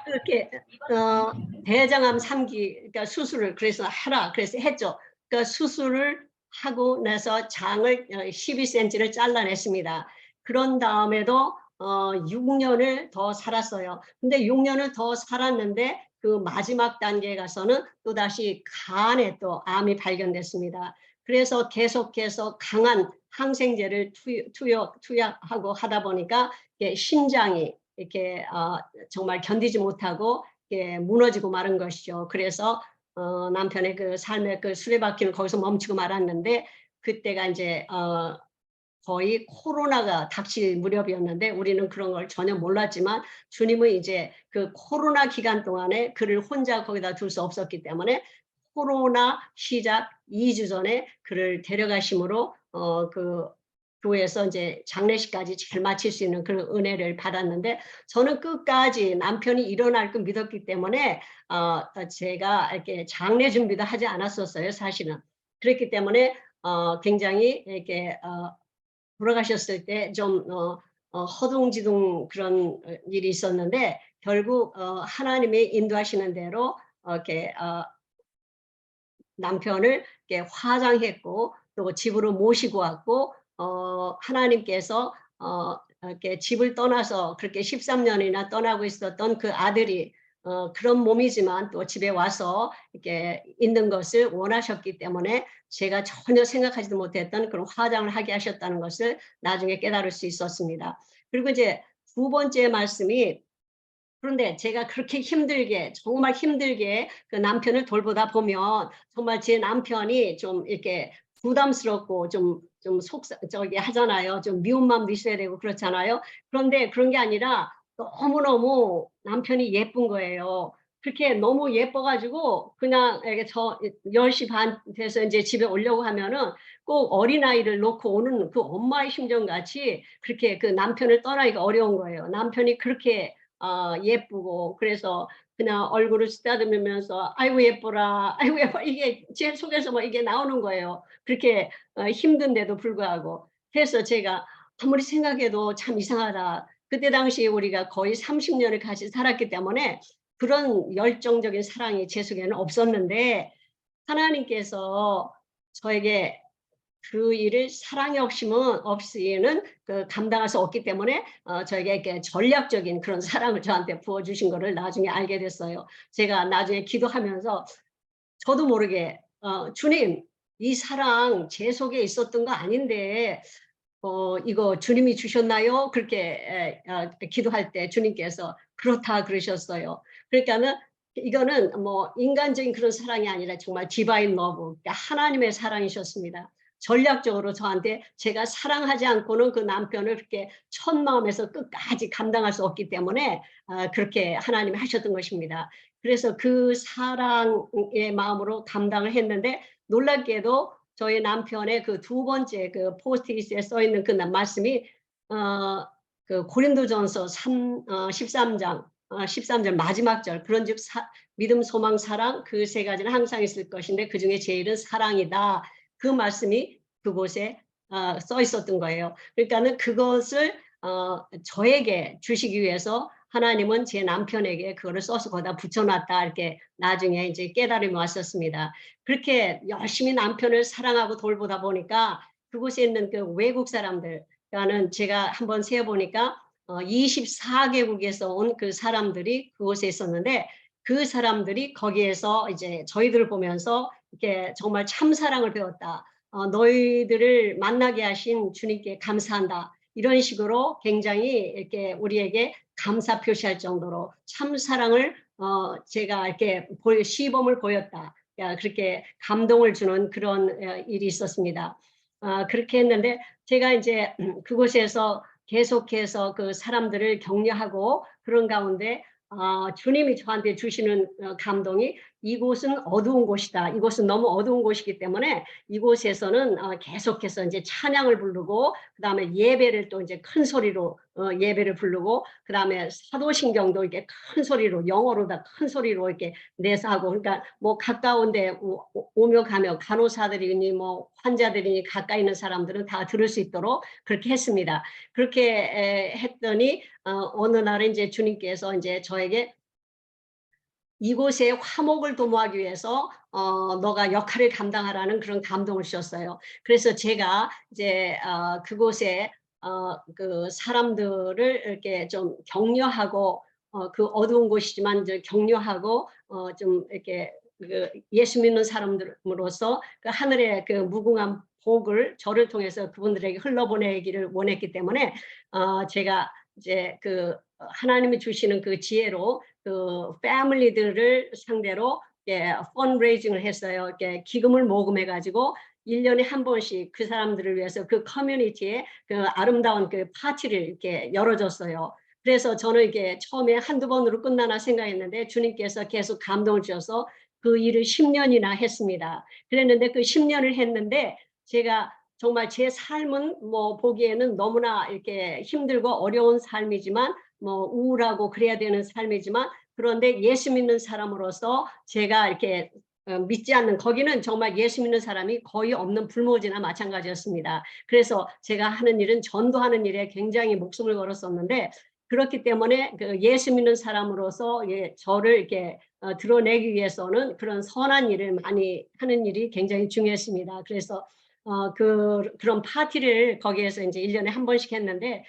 그렇게 대장암 3기 그러니까 수술을 그래서 하라 그래서 했죠. 그러니까 수술을 하고 나서 장을 12cm를 잘라냈습니다. 그런 다음에도 6년을 더 살았어요. 근데 6년을 더 살았는데 그 마지막 단계에 가서는 또다시 간에 또 암이 발견됐습니다. 그래서 계속해서 강한 항생제를 투여하고 하다 보니까 신장이 이렇게 정말 견디지 못하고 무너지고 마른 것이죠. 그래서 남편의 그 삶의 그 수레바퀴는 거기서 멈추고 말았는데 그때가 이제 거의 코로나가 닥칠 무렵이었는데 우리는 그런 걸 전혀 몰랐지만 주님은 이제 그 코로나 기간 동안에 그를 혼자 거기다 둘 수 없었기 때문에 코로나 시작 2주 전에 그를 데려가심으로 그 교회에서 이제 장례식까지 잘 마칠 수 있는 그런 은혜를 받았는데 저는 끝까지 남편이 일어날 걸 믿었기 때문에 제가 이렇게 장례 준비도 하지 않았었어요, 사실은. 그렇기 때문에 굉장히 이렇게 돌아가셨을 때 좀 허둥지둥 그런 일이 있었는데 결국 하나님이 인도하시는 대로 이렇게 남편을 이렇게 화장했고 또 집으로 모시고 왔고 하나님께서 이렇게 집을 떠나서 그렇게 13년이나 떠나고 있었던 그 아들이 그런 몸이지만 또 집에 와서 이렇게 있는 것을 원하셨기 때문에 제가 전혀 생각하지도 못했던 그런 화장을 하게 하셨다는 것을 나중에 깨달을 수 있었습니다. 그리고 이제 두 번째 말씀이 그런데 제가 그렇게 힘들게 정말 힘들게 그 남편을 돌보다 보면 정말 제 남편이 좀 이렇게 부담스럽고 좀 저기 하잖아요. 좀 미운 마음도 있어야 되고 그렇잖아요. 그런데 그런 게 아니라 너무너무 남편이 예쁜 거예요. 그렇게 너무 예뻐가지고 그냥 이렇게 10시 반 돼서 이제 집에 오려고 하면은 꼭 어린아이를 놓고 오는 그 엄마의 심정같이 그렇게 그 남편을 떠나기가 어려운 거예요. 남편이 그렇게 예쁘고 그래서 그냥 얼굴을 쓰다듬으면서 아이고 예뻐라 아이고 예뻐 이게 제 속에서 뭐 이게 나오는 거예요. 그렇게 힘든데도 불구하고 그래서 제가 아무리 생각해도 참 이상하다. 그때 당시에 우리가 거의 30년을 같이 살았기 때문에 그런 열정적인 사랑이 제 속에는 없었는데 하나님께서 저에게 그 일을 사랑이 없이는 그 감당할 수 없기 때문에 저에게 이렇게 전략적인 그런 사랑을 저한테 부어주신 거를 나중에 알게 됐어요. 제가 나중에 기도하면서 저도 모르게 주님 이 사랑 제 속에 있었던 거 아닌데 이거 주님이 주셨나요? 그렇게 기도할 때 주님께서 그렇다 그러셨어요. 그러니까는 이거는 뭐 인간적인 그런 사랑이 아니라 정말 디바인 러브, 그러니까 하나님의 사랑이셨습니다. 전략적으로 저한테 제가 사랑하지 않고는 그 남편을 그렇게 첫 마음에서 끝까지 감당할 수 없기 때문에 그렇게 하나님이 하셨던 것입니다. 그래서 그 사랑의 마음으로 감당을 했는데 놀랍게도 저희 남편의 그 두 번째 그 포스트잇에 써 있는 그 말씀이 그 고린도전서 13장 13절 마지막 절 그런즉 믿음 소망 사랑 그 세 가지는 항상 있을 것인데 그중에 제일은 사랑이다. 그 말씀이 그곳에 써 있었던 거예요. 그러니까는 그것을 저에게 주시기 위해서 하나님은 제 남편에게 그거를 써서 거기다 붙여놨다 이렇게 나중에 이제 깨달음이 왔었습니다. 그렇게 열심히 남편을 사랑하고 돌보다 보니까 그곳에 있는 그 외국 사람들, 그러니까는 제가 한번 세어보니까 24개국에서 온 그 사람들이 그곳에 있었는데 그 사람들이 거기에서 이제 저희들을 보면서 이렇게 정말 참 사랑을 배웠다. 너희들을 만나게 하신 주님께 감사한다. 이런 식으로 굉장히 이렇게 우리에게 감사 표시할 정도로 참 사랑을 제가 이렇게 시범을 보였다. 그렇게 감동을 주는 그런 일이 있었습니다. 그렇게 했는데 제가 이제 그곳에서 계속해서 그 사람들을 격려하고 그런 가운데 주님이 저한테 주시는 감동이 이곳은 어두운 곳이다. 이곳은 너무 어두운 곳이기 때문에 이곳에서는 계속해서 이제 찬양을 부르고 그다음에 예배를 또 이제 큰 소리로 예배를 부르고 그다음에 사도신경도 이렇게 큰 소리로 영어로 다 큰 소리로 이렇게 내서 하고 그러니까 뭐 가까운데 오며 가며 간호사들이니 뭐 환자들이니 가까이 있는 사람들은 다 들을 수 있도록 그렇게 했습니다. 그렇게 했더니 어느 날은 이제 주님께서 이제 저에게 이곳에 화목을 도모하기 위해서 너가 역할을 감당하라는 그런 감동을 주셨어요. 그래서 제가 이제 그곳에 그 사람들을 이렇게 좀 격려하고 그 어두운 곳이지만 이제 격려하고 좀 이렇게 그 예수 믿는 사람들로서 그 하늘의 그 무궁한 복을 저를 통해서 그분들에게 흘러보내기를 원했기 때문에 제가 이제 그 하나님이 주시는 그 지혜로 그 패밀리들을 상대로 펀드레이징을 했어요. 이렇게 기금을 모금해 가지고 1년에 한 번씩 그 사람들을 위해서 그 커뮤니티에 그 아름다운 그 파티를 이렇게 열어줬어요. 그래서 저는 이게 처음에 한두 번으로 끝나나 생각했는데 주님께서 계속 감동을 주셔서 그 일을 10년이나 했습니다. 그랬는데 그 10년을 했는데 제가 정말 제 삶은 뭐 보기에는 너무나 이렇게 힘들고 어려운 삶이지만 뭐 우울하고 그래야 되는 삶이지만 그런데 예수 믿는 사람으로서 제가 이렇게 믿지 않는 거기는 정말 예수 믿는 사람이 거의 없는 불모지나 마찬가지였습니다. 그래서 제가 하는 일은 전도하는 일에 굉장히 목숨을 걸었었는데 그렇기 때문에 그 예수 믿는 사람으로서 저를 이렇게 드러내기 위해서는 그런 선한 일을 많이 하는 일이 굉장히 중요했습니다. 그래서 그런 파티를 거기에서 이제 1년에 한 번씩 했는데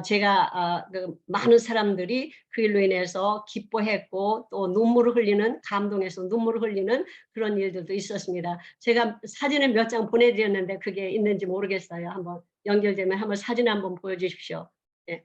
제가 그 많은 사람들이 그 일로 인해서 기뻐했고 또 눈물을 흘리는 감동해서 눈물을 흘리는 그런 일들도 있었습니다. 제가 사진을 몇 장 보내드렸는데 그게 있는지 모르겠어요. 한번 연결되면 한번 사진 한번 보여주십시오. 예.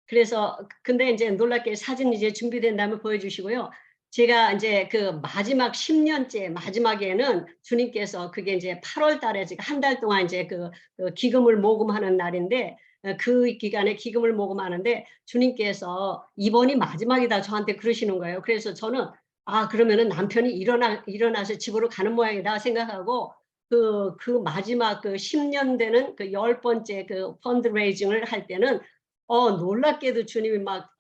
그래서 근데 이제 놀랍게 사진 이제 준비된다면 보여주시고요. 제가 이제 그 마지막 10년째 마지막에는 주님께서 그게 이제 8월 달에 제가 한 달 동안 이제 그 기금을 모금하는 날인데 그 기간에 기금을 모금하는데 주님께서 이번이 마지막이다 저한테 그러시는 거예요. 그래서 저는 그러면은 남편이 일어나서 집으로 가는 모양이다 생각하고 그 마지막 그 10년 되는 그 10번째 그 펀드레이징을 할 때는 놀랍게도 주님이 막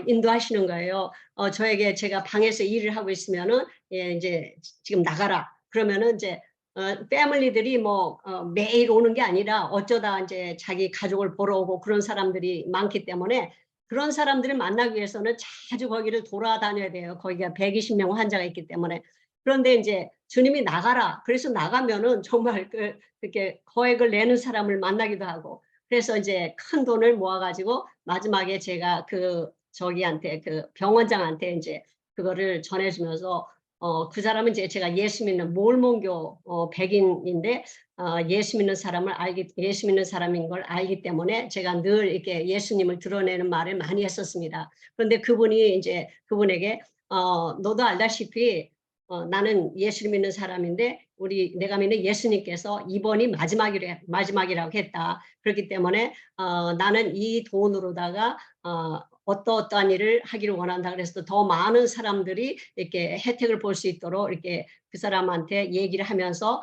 인도하시는 거예요. 저에게 제가 방에서 일을 하고 있으면은 이제 지금 나가라. 그러면은 이제 패밀리들이 뭐 매일 오는 게 아니라 어쩌다 이제 자기 가족을 보러 오고 그런 사람들이 많기 때문에 그런 사람들을 만나기 위해서는 자주 거기를 돌아다녀야 돼요. 거기가 120명 환자가 있기 때문에. 그런데 이제 주님이 나가라. 그래서 나가면은 정말 그렇게 거액을 내는 사람을 만나기도 하고. 그래서 이제 큰 돈을 모아가지고 마지막에 제가 그 저기한테 그 병원장한테 이제 그거를 전해주면서 그 사람은 이제 제가 예수 믿는 몰몬교 백인인데 예수 믿는 사람인 걸 알기 때문에 제가 늘 이렇게 예수님을 드러내는 말을 많이 했었습니다. 그런데 그분이 이제 그분에게 너도 알다시피 나는 예수를 믿는 사람인데 내가 믿는 예수님께서 이번이 마지막이라고 했다. 그렇기 때문에 나는 이 돈으로다가 어떠한 일을 하기를 원한다. 그래서 더 많은 사람들이 이렇게 혜택을 볼 수 있도록 이렇게 그 사람한테 얘기를 하면서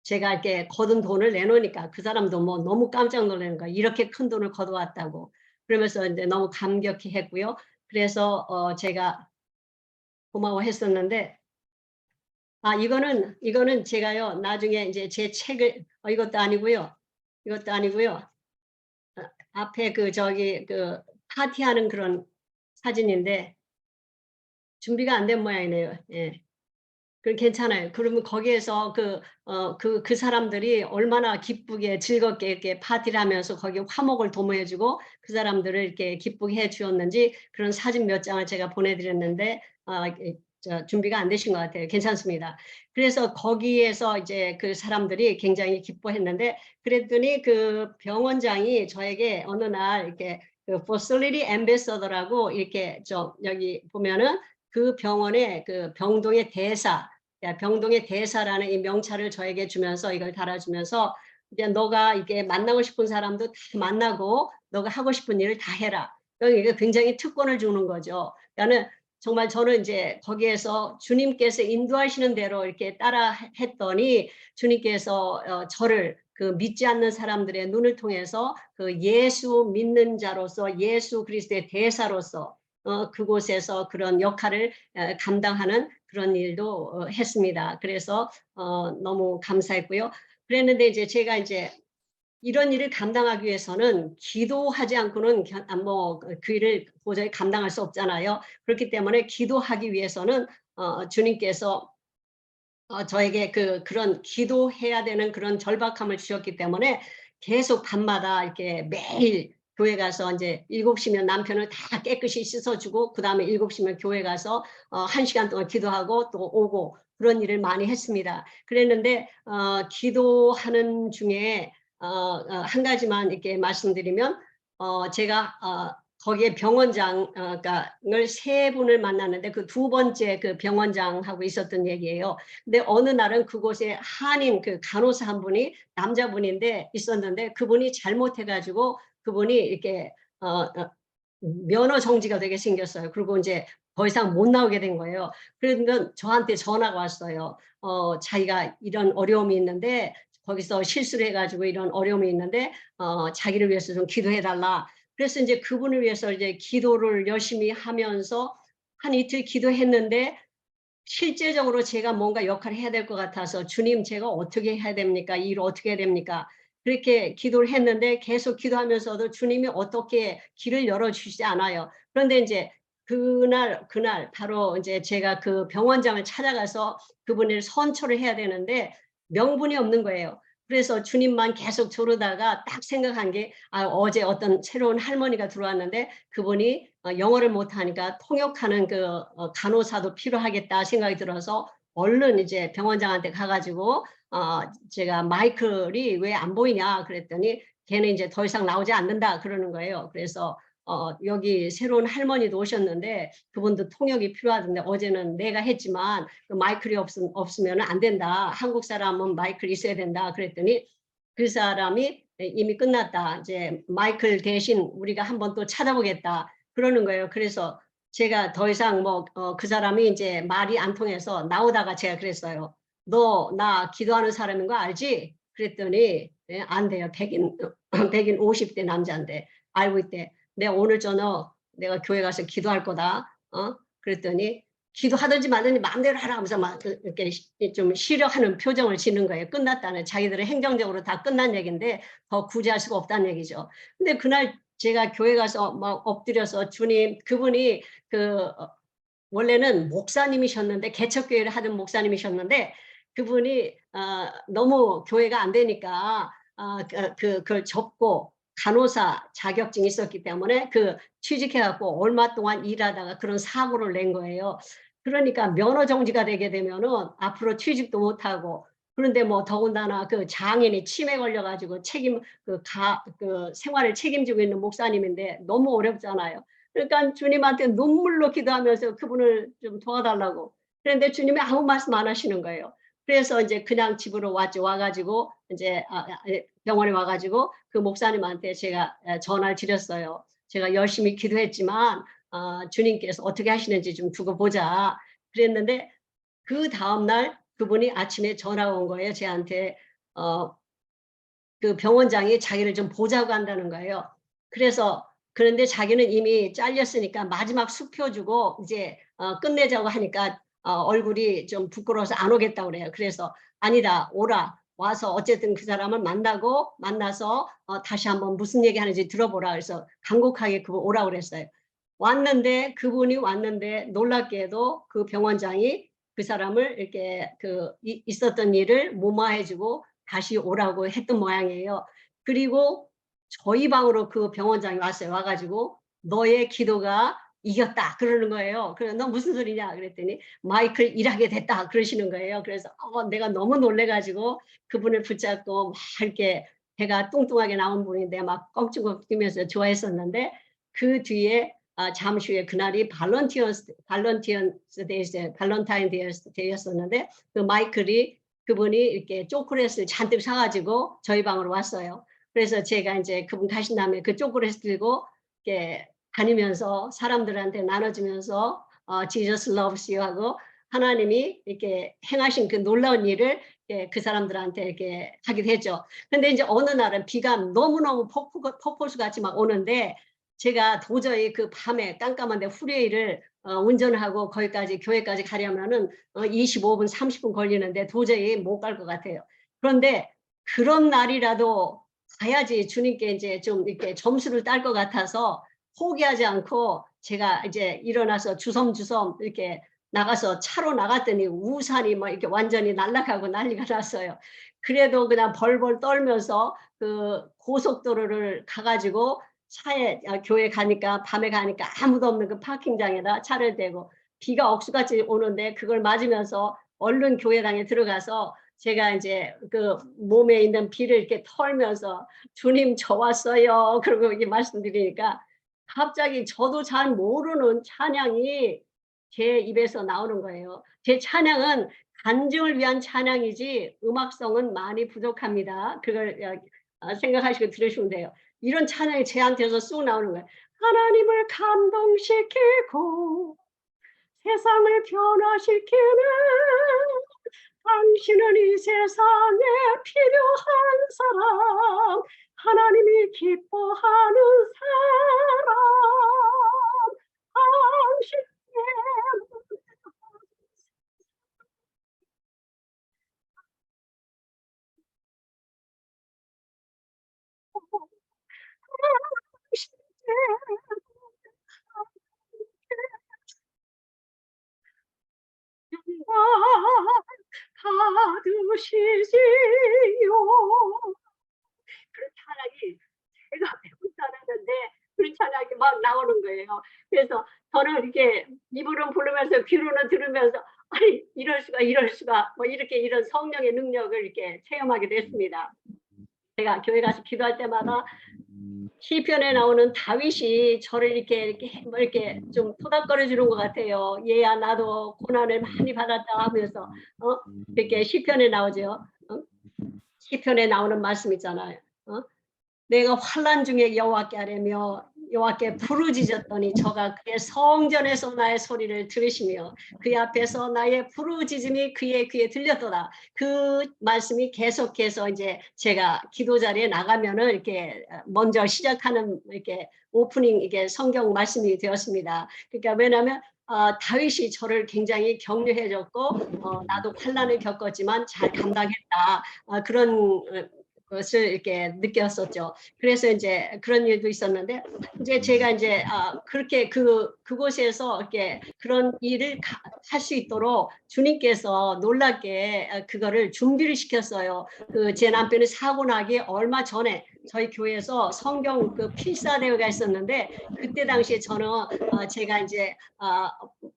제가 이렇게 거둔 돈을 내놓으니까 그 사람도 뭐 너무 깜짝 놀라는 거야. 이렇게 큰 돈을 거둬왔다고. 그러면서 이제 너무 감격해 했고요. 그래서 제가 고마워했었는데 이거는 제가요 나중에 이제 제 책을 이것도 아니고요 앞에 그 파티하는 그런 사진인데 준비가 안 된 모양이네요. 예. 그럼 괜찮아요. 그러면 거기에서 그 사람들이 얼마나 기쁘게 즐겁게 이렇게 파티를 하면서 거기에 화목을 도모해주고 그 사람들을 이렇게 기쁘게 해주었는지 그런 사진 몇 장을 제가 보내드렸는데 준비가 안 되신 것 같아요. 괜찮습니다. 그래서 거기에서 이제 그 사람들이 굉장히 기뻐했는데 그랬더니 그 병원장이 저에게 어느 날 이렇게 그 facility ambassador라고 이렇게 여기 보면은 그 병원의 그 병동의 대사, 병동의 대사라는 이 명찰을 저에게 주면서 이걸 달아주면서 이제 너가 이게 만나고 싶은 사람도 다 만나고 너가 하고 싶은 일을 다 해라. 이게 굉장히 특권을 주는 거죠. 그러니까 정말 저는 이제 거기에서 주님께서 인도하시는 대로 이렇게 따라 했더니 주님께서 저를 그 믿지 않는 사람들의 눈을 통해서 그 예수 믿는 자로서 예수 그리스도의 대사로서 그곳에서 그런 역할을 감당하는 그런 일도 했습니다. 그래서 너무 감사했고요. 그랬는데 이제 제가 이제 이런 일을 감당하기 위해서는 기도하지 않고는 그 일을 도저히 감당할 수 없잖아요. 그렇기 때문에 기도하기 위해서는 주님께서 저에게 그런 기도해야 되는 그런 절박함을 주셨기 때문에 계속 밤마다 이렇게 매일 교회 가서 이제 7시면 남편을 다 깨끗이 씻어주고 그다음에 7시면 교회 가서 1시간 동안 기도하고 또 오고 그런 일을 많이 했습니다. 그랬는데 기도하는 중에 한 가지만 이렇게 말씀드리면 제가 거기에 병원장을 3분을 만났는데 그 2번째 그 병원장하고 있었던 얘기예요. 근데 어느 날은 그곳에 한인 그 간호사 한 분이 남자분인데 있었는데 그분이 잘못해가지고 그분이 이렇게 면허 정지가 되게 생겼어요. 그리고 이제 더 이상 못 나오게 된 거예요. 그러니까 저한테 전화가 왔어요. 자기가 이런 어려움이 있는데 거기서 실수를 해가지고 이런 어려움이 있는데 자기를 위해서 좀 기도해달라. 그래서 이제 그분을 위해서 이제 기도를 열심히 하면서 한 이틀 기도했는데 실제적으로 제가 뭔가 역할을 해야 될 것 같아서 주님 제가 어떻게 해야 됩니까? 이 일을 어떻게 해야 됩니까? 그렇게 기도를 했는데 계속 기도하면서도 주님이 어떻게 길을 열어주시지 않아요. 그런데 이제 그날 바로 이제 제가 그 병원장을 찾아가서 그분을 선처를 해야 되는데 명분이 없는 거예요. 그래서 주님만 계속 조르다가 딱 생각한 게 어제 어떤 새로운 할머니가 들어왔는데 그분이 영어를 못하니까 통역하는 그 간호사도 필요하겠다 생각이 들어서 얼른 이제 병원장한테 가가지고 제가 마이클이 왜 안 보이냐 그랬더니 걔는 이제 더 이상 나오지 않는다 그러는 거예요. 그래서 여기 새로운 할머니도 오셨는데 그분도 통역이 필요하던데 어제는 내가 했지만 그 마이클이 없으면 안 된다. 한국 사람은 마이클이 있어야 된다. 그랬더니 그 사람이 이미 끝났다. 이제 마이클 대신 우리가 한번 또 찾아보겠다. 그러는 거예요. 그래서 제가 더 이상 그 사람이 이제 말이 안 통해서 나오다가 제가 그랬어요. 너 나 기도하는 사람인 거 알지? 그랬더니 안 돼요. 백인 50대 남자인데 알고 있대. 내가 오늘 저녁 내가 교회 가서 기도할 거다. 그랬더니 기도하든지 말든지 마음대로 하라 하면서 막 이렇게 좀 싫어하는 표정을 짓는 거예요. 끝났다는 자기들의 행정적으로 다 끝난 얘기인데 더 구제할 수가 없다는 얘기죠. 근데 그날 제가 교회 가서 막 엎드려서 주님 그분이 원래는 목사님이셨는데 개척교회를 하던 목사님이셨는데 그분이 너무 교회가 안 되니까 그걸 접고 간호사 자격증이 있었기 때문에 취직해갖고 얼마 동안 일하다가 그런 사고를 낸 거예요. 그러니까 면허 정지가 되게 되면은 앞으로 취직도 못하고 그런데 더군다나 그 장인이 치매 걸려가지고 생활을 책임지고 있는 목사님인데 너무 어렵잖아요. 그러니까 주님한테 눈물로 기도하면서 그분을 좀 도와달라고. 그런데 주님이 아무 말씀 안 하시는 거예요. 그래서 이제 그냥 집으로 와가지고 이제 병원에 와가지고 그 목사님한테 제가 전화를 드렸어요. 제가 열심히 기도했지만 주님께서 어떻게 하시는지 좀 두고 보자. 그랬는데 그 다음날 그분이 아침에 전화가 온 거예요. 저한테 그 병원장이 자기를 좀 보자고 한다는 거예요. 그런데 자기는 이미 잘렸으니까 마지막 수표 주고 이제 끝내자고 하니까 얼굴이 좀 부끄러워서 안 오겠다고 그래요. 그래서 아니다 오라. 와서 어쨌든 그 사람을 만나서 다시 한번 무슨 얘기 하는지 들어보라. 그래서 간곡하게 그분 오라고 그랬어요. 그분이 왔는데 놀랍게도 그 병원장이 그 사람을 이렇게 있었던 일을 무마해주고 다시 오라고 했던 모양이에요. 그리고 저희 방으로 그 병원장이 왔어요. 와가지고 너의 기도가 이겼다 그러는 거예요. 그래서 너 무슨 소리냐 그랬더니 마이클 일하게 됐다 그러시는 거예요. 그래서 내가 너무 놀래가지고 그분을 붙잡고 막 이렇게 배가 뚱뚱하게 나온 분인데 막 껑충껑 뛰면서 좋아했었는데 그 뒤에 잠시 후에 그날이 발렌타인 데이였었는데 그 마이클이 그분이 이렇게 초콜릿을 잔뜩 사가지고 저희 방으로 왔어요. 그래서 제가 이제 그분 가신 다음에 그 초콜릿 들고 이렇게 다니면서 사람들한테 나눠주면서 Jesus loves you 하고 하나님이 이렇게 행하신 그 놀라운 일을 그 사람들한테 이렇게 하기도 했죠. 근데 이제 어느 날은 비가 너무너무 폭포수 같이 막 오는데 제가 도저히 그 밤에 깜깜한데 후레이를 운전하고 거기까지 교회까지 가려면은 25분, 30분 걸리는데 도저히 못 갈 것 같아요. 그런데 그런 날이라도 가야지 주님께 이제 좀 이렇게 점수를 딸 것 같아서 포기하지 않고 제가 이제 일어나서 주섬주섬 이렇게 나가서 차로 나갔더니 우산이 뭐 이렇게 완전히 날아가고 난리가 났어요. 그래도 그냥 벌벌 떨면서 그 고속도로를 가가지고 차에 교회 가니까 밤에 가니까 아무도 없는 그 파킹장에다 차를 대고 비가 억수같이 오는데 그걸 맞으면서 얼른 교회당에 들어가서 제가 이제 그 몸에 있는 비를 이렇게 털면서 주님 저 왔어요. 그러고 이렇게 말씀드리니까 갑자기 저도 잘 모르는 찬양이 제 입에서 나오는 거예요. 제 찬양은 간증을 위한 찬양이지 음악성은 많이 부족합니다. 그걸 생각하시고 들으시면 돼요. 이런 찬양이 제한테서 쑥 나오는 거예요. 하나님을 감동시키고 세상을 변화시키는 당신은 이 세상에 필요한 사람, 하나님이 기뻐하는 사람, 받으시지요. 그런 찬양이 제가 배운 찬양인데 그런 찬양이 막 나오는 거예요. 그래서 저는 이렇게 입으로는 부르면서 귀로는 들으면서 아니 이럴 수가 뭐 이렇게 이런 성령의 능력을 이렇게 체험하게 됐습니다. 제가 교회 가서 기도할 때마다 시편에 나오는 다윗이 저를 이렇게 좀 토닥거려 주는 것 같아요. 얘야 나도 고난을 많이 받았다 하면서 이렇게 시편에 나오죠. 시편에 나오는 말씀 있잖아요. 내가 환난 중에 여호와께 아뢰며 여호와께 부르짖었더니 저가 그의 성전에서 나의 소리를 들으시며 그의 앞에서 나의 부르짖음이 그의 귀에 들렸더라. 그 말씀이 계속해서 이제 제가 기도 자리에 나가면은 이렇게 먼저 시작하는 이렇게 오프닝 이게 성경 말씀이 되었습니다. 그러니까 왜냐하면 다윗이 저를 굉장히 격려해줬고 나도 환난을 겪었지만 잘 감당했다 그런 것을 이렇게 느꼈었죠. 그래서 이제 그런 일도 있었는데 이제 제가 이제 그렇게 그곳에서 이렇게 그런 일을 할 수 있도록 주님께서 놀랍게 그거를 준비를 시켰어요. 그 제 남편이 사고 나기 얼마 전에 저희 교회에서 성경 그 필사 대회가 있었는데 그때 당시에 저는 제가 이제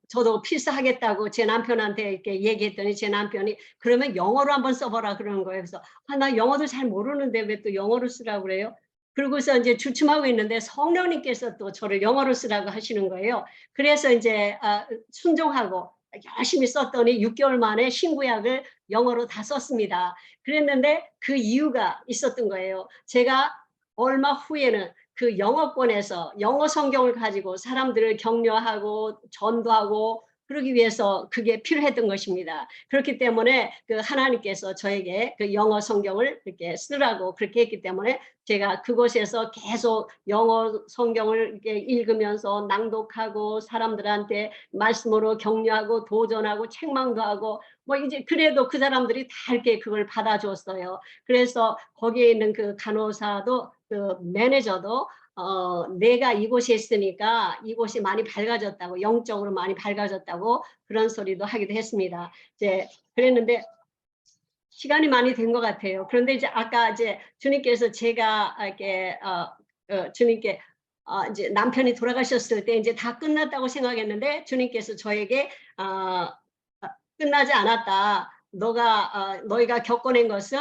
저도 필사하겠다고 제 남편한테 이렇게 얘기했더니 제 남편이 그러면 영어로 한번 써보라 그러는 거예요. 그래서 나 영어도 잘 모르는데 왜 또 영어로 쓰라고 그래요? 그러고서 이제 주춤하고 있는데 성령님께서 또 저를 영어로 쓰라고 하시는 거예요. 그래서 이제 순종하고 열심히 썼더니 6개월 만에 신구약을 영어로 다 썼습니다. 그랬는데 그 이유가 있었던 거예요. 제가 얼마 후에는 그 영어권에서 영어 성경을 가지고 사람들을 격려하고 전도하고 그러기 위해서 그게 필요했던 것입니다. 그렇기 때문에 그 하나님께서 저에게 그 영어 성경을 이렇게 쓰라고 그렇게 했기 때문에 제가 그곳에서 계속 영어 성경을 이렇게 읽으면서 낭독하고 사람들한테 말씀으로 격려하고 도전하고 책망도 하고 뭐 이제 그래도 그 사람들이 다 이렇게 그걸 받아줬어요. 그래서 거기에 있는 그 간호사도 그 매니저도 내가 이곳에 있으니까 이곳이 많이 밝아졌다고 영적으로 많이 밝아졌다고 그런 소리도 하기도 했습니다. 이제 그랬는데 시간이 많이 된 것 같아요. 그런데 이제 아까 이제 주님께서 제가 이렇게 주님께 이제 남편이 돌아가셨을 때 이제 다 끝났다고 생각했는데 주님께서 저에게 끝나지 않았다. 너희가 겪어낸 것은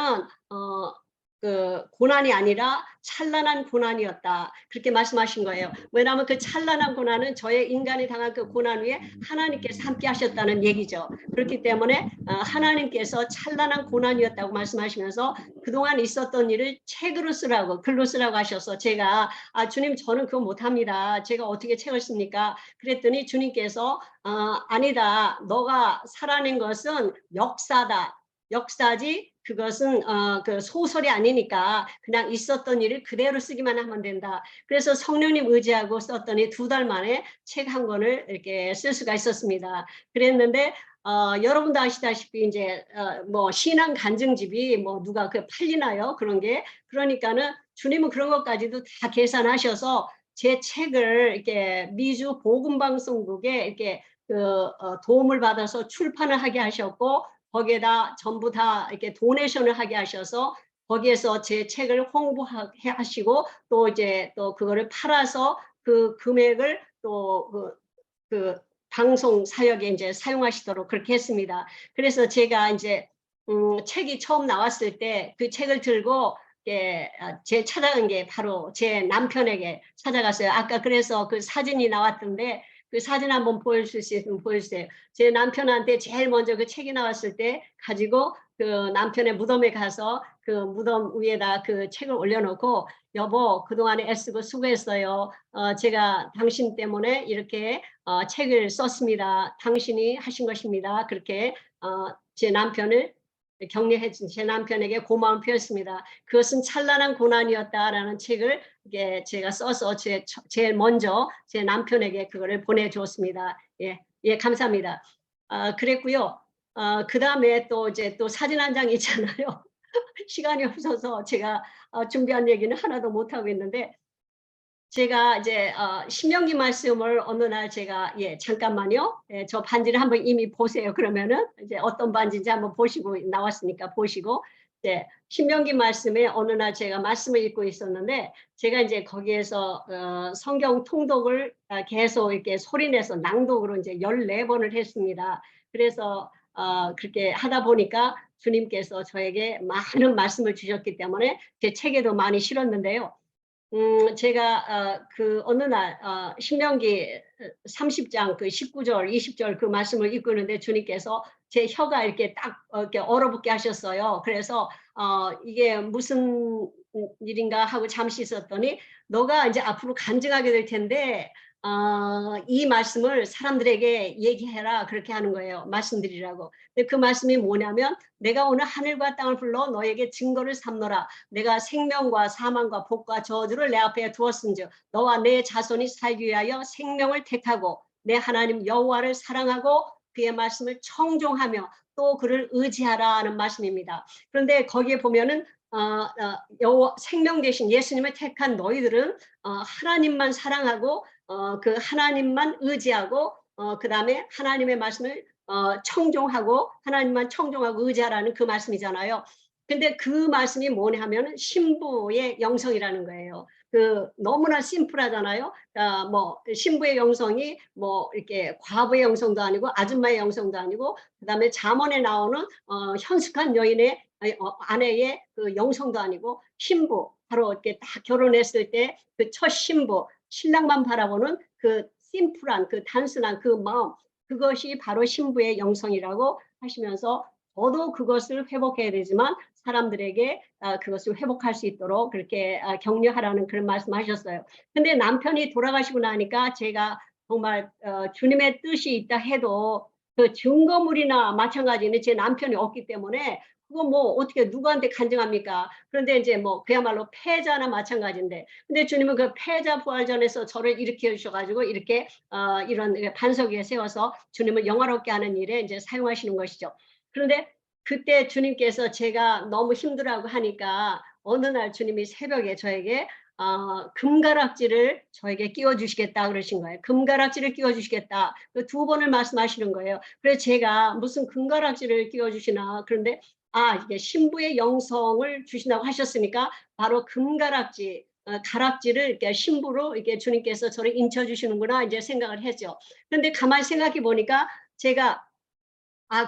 그 고난이 아니라 찬란한 고난이었다. 그렇게 말씀하신 거예요. 왜냐하면 그 찬란한 고난은 저의 인간이 당한 그 고난 위에 하나님께서 함께 하셨다는 얘기죠. 그렇기 때문에 하나님께서 찬란한 고난이었다고 말씀하시면서 그동안 있었던 일을 책으로 쓰라고, 글로 쓰라고 하셔서 제가 주님 저는 그거 못합니다. 제가 어떻게 책을 씁니까? 그랬더니 주님께서 아니다. 너가 살아낸 것은 역사다. 역사지 그것은 그 소설이 아니니까 그냥 있었던 일을 그대로 쓰기만 하면 된다. 그래서 성령님 의지하고 썼더니 2달 만에 책 한 권을 이렇게 쓸 수가 있었습니다. 그랬는데 여러분도 아시다시피 이제 뭐 신앙 간증집이 뭐 누가 그 팔리나요? 그런 게. 그러니까는 주님은 그런 것까지도 다 계산하셔서 제 책을 이렇게 미주 복음방송국에 이렇게 도움을 받아서 출판을 하게 하셨고 거기에다 전부 다 이렇게 도네이션을 하게 하셔서 거기에서 제 책을 홍보하게 하시고 또 이제 또 그거를 팔아서 그 금액을 또 그 방송 사역에 이제 사용하시도록 그렇게 했습니다. 그래서 제가 이제 책이 처음 나왔을 때 그 책을 들고 제 찾아간 게 바로 제 남편에게 찾아갔어요. 아까 그래서 그 사진이 나왔던데 그 사진 한번 보여줄 수 있으면 보여주세요. 제 남편한테 제일 먼저 그 책이 나왔을 때 가지고 그 남편의 무덤에 가서 그 무덤 위에다 그 책을 올려놓고 여보 그동안에 애쓰고 수고했어요. 제가 당신 때문에 이렇게 책을 썼습니다. 당신이 하신 것입니다. 그렇게 제 남편을 격려해 준 제 남편에게 고마움을 표했습니다. 그것은 찬란한 고난이었다라는 책을 제가 써서 제일 먼저 제 남편에게 그거를 보내주었습니다. 예, 감사합니다. 그랬고요. 그 다음에 또 이제 또 사진 한 장 있잖아요. 시간이 없어서 제가 준비한 얘기는 하나도 못 하고 있는데 제가 이제 신명기 말씀을 어느 날 제가 잠깐만요. 저 반지를 한번 이미 보세요. 그러면은 이제 어떤 반지인지 한번 보시고 나왔으니까 보시고 신명기 말씀에 어느 날 제가 말씀을 읽고 있었는데 제가 이제 거기에서 성경 통독을 계속 이렇게 소리내서 낭독으로 이제 14번을 했습니다. 그래서 그렇게 하다 보니까 주님께서 저에게 많은 말씀을 주셨기 때문에 제 책에도 많이 실었는데요. 제가 그 어느 날 신명기 30장 그 19절 20절 그 말씀을 읽고 있는데 주님께서 제 혀가 이렇게 딱 이렇게 얼어붙게 하셨어요. 그래서 이게 무슨 일인가 하고 잠시 있었더니 너가 이제 앞으로 간증하게 될 텐데 이 말씀을 사람들에게 얘기해라 그렇게 하는 거예요. 말씀드리라고. 근데 그 말씀이 뭐냐면 내가 오늘 하늘과 땅을 불러 너에게 증거를 삼노라. 내가 생명과 사망과 복과 저주를 내 앞에 두었은즉 너와 내 자손이 살기 위하여 생명을 택하고 내 하나님 여호와를 사랑하고 그의 말씀을 청종하며 또 그를 의지하라는 말씀입니다. 그런데 거기에 보면은 생명 대신 예수님을 택한 너희들은 하나님만 사랑하고 그 하나님만 의지하고 그 다음에 하나님의 말씀을 청종하고 하나님만 청종하고 의지하라는 그 말씀이잖아요. 근데 그 말씀이 뭐냐 하면 신부의 영성이라는 거예요. 그 너무나 심플하잖아요. 뭐 신부의 영성이 뭐 이렇게 과부의 영성도 아니고 아줌마의 영성도 아니고 그다음에 잠언에 나오는 현숙한 여인의 아내의 그 영성도 아니고 신부 바로 이렇게 딱 결혼했을 때 그 첫 신부 신랑만 바라보는 그 심플한 그 단순한 그 마음 그것이 바로 신부의 영성이라고 하시면서 저도 그것을 회복해야 되지만 사람들에게 그것을 회복할 수 있도록 그렇게 격려하라는 그런 말씀하셨어요. 근데 남편이 돌아가시고 나니까 제가 정말 주님의 뜻이 있다 해도 그 증거물이나 마찬가지는 제 남편이 없기 때문에 그거 뭐 어떻게 누구한테 간증합니까? 그런데 이제 뭐 그야말로 패자나 마찬가지인데 근데 주님은 그 패자 부활전에서 저를 일으켜 주셔가지고 이렇게 이런 반석 위에 세워서 주님을 영화롭게 하는 일에 이제 사용하시는 것이죠. 그런데 그때 주님께서 제가 너무 힘들어하고 하니까 어느 날 주님이 새벽에 저에게 금가락지를 저에게 끼워주시겠다 그러신 거예요. 금가락지를 끼워주시겠다. 그 2번을 말씀하시는 거예요. 그래서 제가 무슨 금가락지를 끼워주시나 그런데 이게 신부의 영성을 주신다고 하셨으니까 바로 금가락지 가락지를 이렇게 신부로 이렇게 주님께서 저를 인쳐 주시는구나 이제 생각을 했죠. 그런데 가만히 생각해 보니까 제가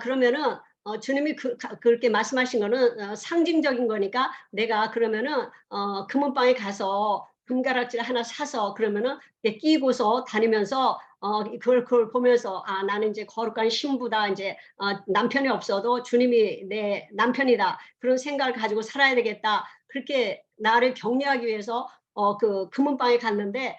그러면은 주님이 그렇게 말씀하신 거는 상징적인 거니까 내가 그러면은 금은방에 가서 금가락지를 하나 사서 그러면은 이렇게 끼고서 다니면서 그걸 보면서 나는 이제 거룩한 신부다. 이제 남편이 없어도 주님이 내 남편이다. 그런 생각을 가지고 살아야 되겠다. 그렇게 나를 격려하기 위해서 그 금은방에 갔는데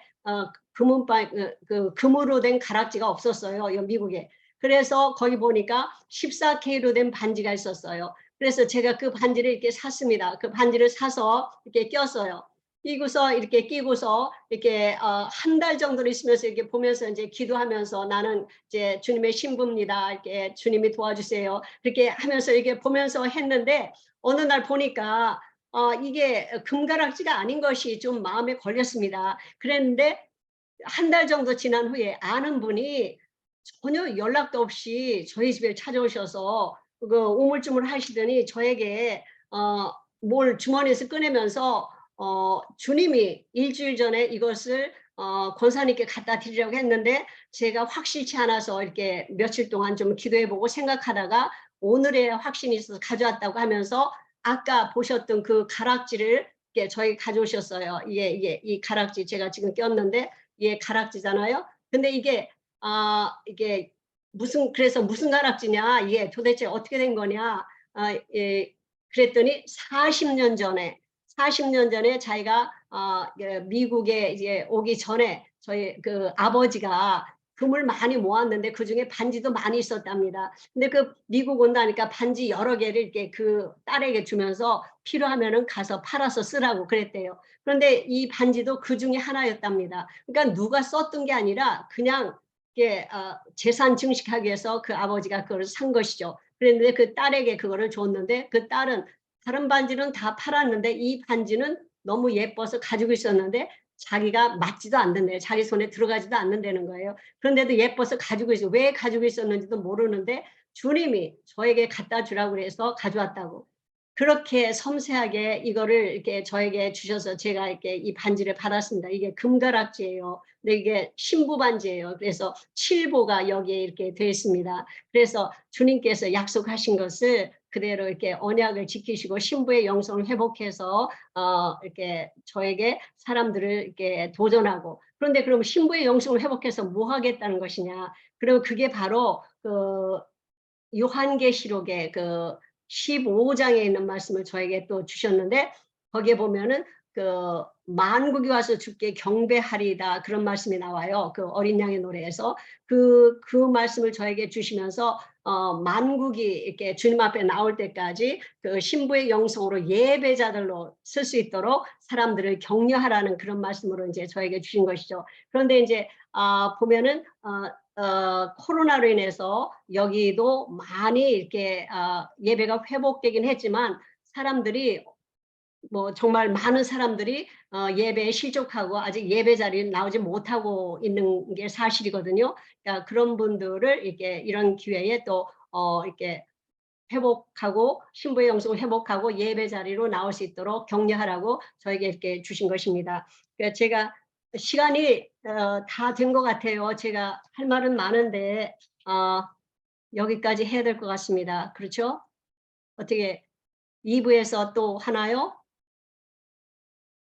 금은방 그 금으로 된 가락지가 없었어요. 미국에. 그래서 거기 보니까 14K로 된 반지가 있었어요. 그래서 제가 그 반지를 이렇게 샀습니다. 그 반지를 사서 이렇게 꼈어요. 끼고서 이렇게 끼고서 이렇게 한 달 정도를 있으면서 이렇게 보면서 이제 기도하면서 나는 이제 주님의 신부입니다. 이렇게 주님이 도와주세요. 그렇게 하면서 이렇게 보면서 했는데 어느 날 보니까 이게 금가락지가 아닌 것이 좀 마음에 걸렸습니다. 그랬는데 한 달 정도 지난 후에 아는 분이 전혀 연락도 없이 저희 집에 찾아오셔서 그 우물쭈물 하시더니 저에게 뭘 주머니에서 꺼내면서 주님이 일주일 전에 이것을 권사님께 갖다 드리려고 했는데 제가 확실치 않아서 이렇게 며칠 동안 좀 기도해보고 생각하다가 오늘의 확신이 있어서 가져왔다고 하면서 아까 보셨던 그 가락지를 이렇게 저희 가져오셨어요. 이 가락지 제가 지금 꼈는데 이게 가락지잖아요. 근데 이게 이게 그래서 무슨 가락지냐, 이게 도대체 어떻게 된 거냐, 그랬더니 40년 전에 자기가 미국에 이제 오기 전에 저희 그 아버지가 금을 많이 모았는데 그 중에 반지도 많이 있었답니다. 근데 그 미국 온다니까 반지 여러 개를 이렇게 그 딸에게 주면서 필요하면은 가서 팔아서 쓰라고 그랬대요. 그런데 이 반지도 그 중에 하나였답니다. 그러니까 누가 썼던 게 아니라 그냥 이게 재산 증식하기 위해서 그 아버지가 그걸 산 것이죠. 그랬는데 그 딸에게 그거를 줬는데 그 딸은 다른 반지는 다 팔았는데 이 반지는 너무 예뻐서 가지고 있었는데 자기가 맞지도 않는데 자기 손에 들어가지도 않는다는 거예요. 그런데도 예뻐서 가지고 있어. 왜 가지고 있었는지도 모르는데 주님이 저에게 갖다 주라고 해서 가져왔다고. 그렇게 섬세하게 이거를 이렇게 저에게 주셔서 제가 이렇게 이 반지를 받았습니다. 이게 금가락지예요. 근데 이게 신부 반지예요. 그래서 7보가 여기에 이렇게 되어 있습니다. 그래서 주님께서 약속하신 것을 그대로 이렇게 언약을 지키시고 신부의 영성을 회복해서 이렇게 저에게 사람들을 이렇게 도전하고, 그런데 그럼 신부의 영성을 회복해서 뭐 하겠다는 것이냐? 그러면 그게 바로 그 요한계시록의 그 15장에 있는 말씀을 저에게 또 주셨는데 거기에 보면은 그 만국이 와서 주께 경배하리다 그런 말씀이 나와요. 그 어린 양의 노래에서 그 말씀을 저에게 주시면서 만국이 이렇게 주님 앞에 나올 때까지 그 신부의 영성으로 예배자들로 쓸 수 있도록 사람들을 격려하라는 그런 말씀으로 이제 저에게 주신 것이죠. 그런데 이제 보면은 코로나로 인해서 여기도 많이 이렇게 예배가 회복되긴 했지만 사람들이 뭐 정말 많은 사람들이 예배에 실족하고 아직 예배 자리에 나오지 못하고 있는 게 사실이거든요. 그러니까 그런 분들을 이렇게 이런 기회에 또 이렇게 회복하고 신부의 영성을 회복하고 예배 자리로 나올 수 있도록 격려하라고 저에게 이렇게 주신 것입니다. 그러니까 제가 시간이 다 된 것 같아요. 제가 할 말은 많은데 여기까지 해야 될 것 같습니다. 그렇죠? 어떻게 2부에서 또 하나요?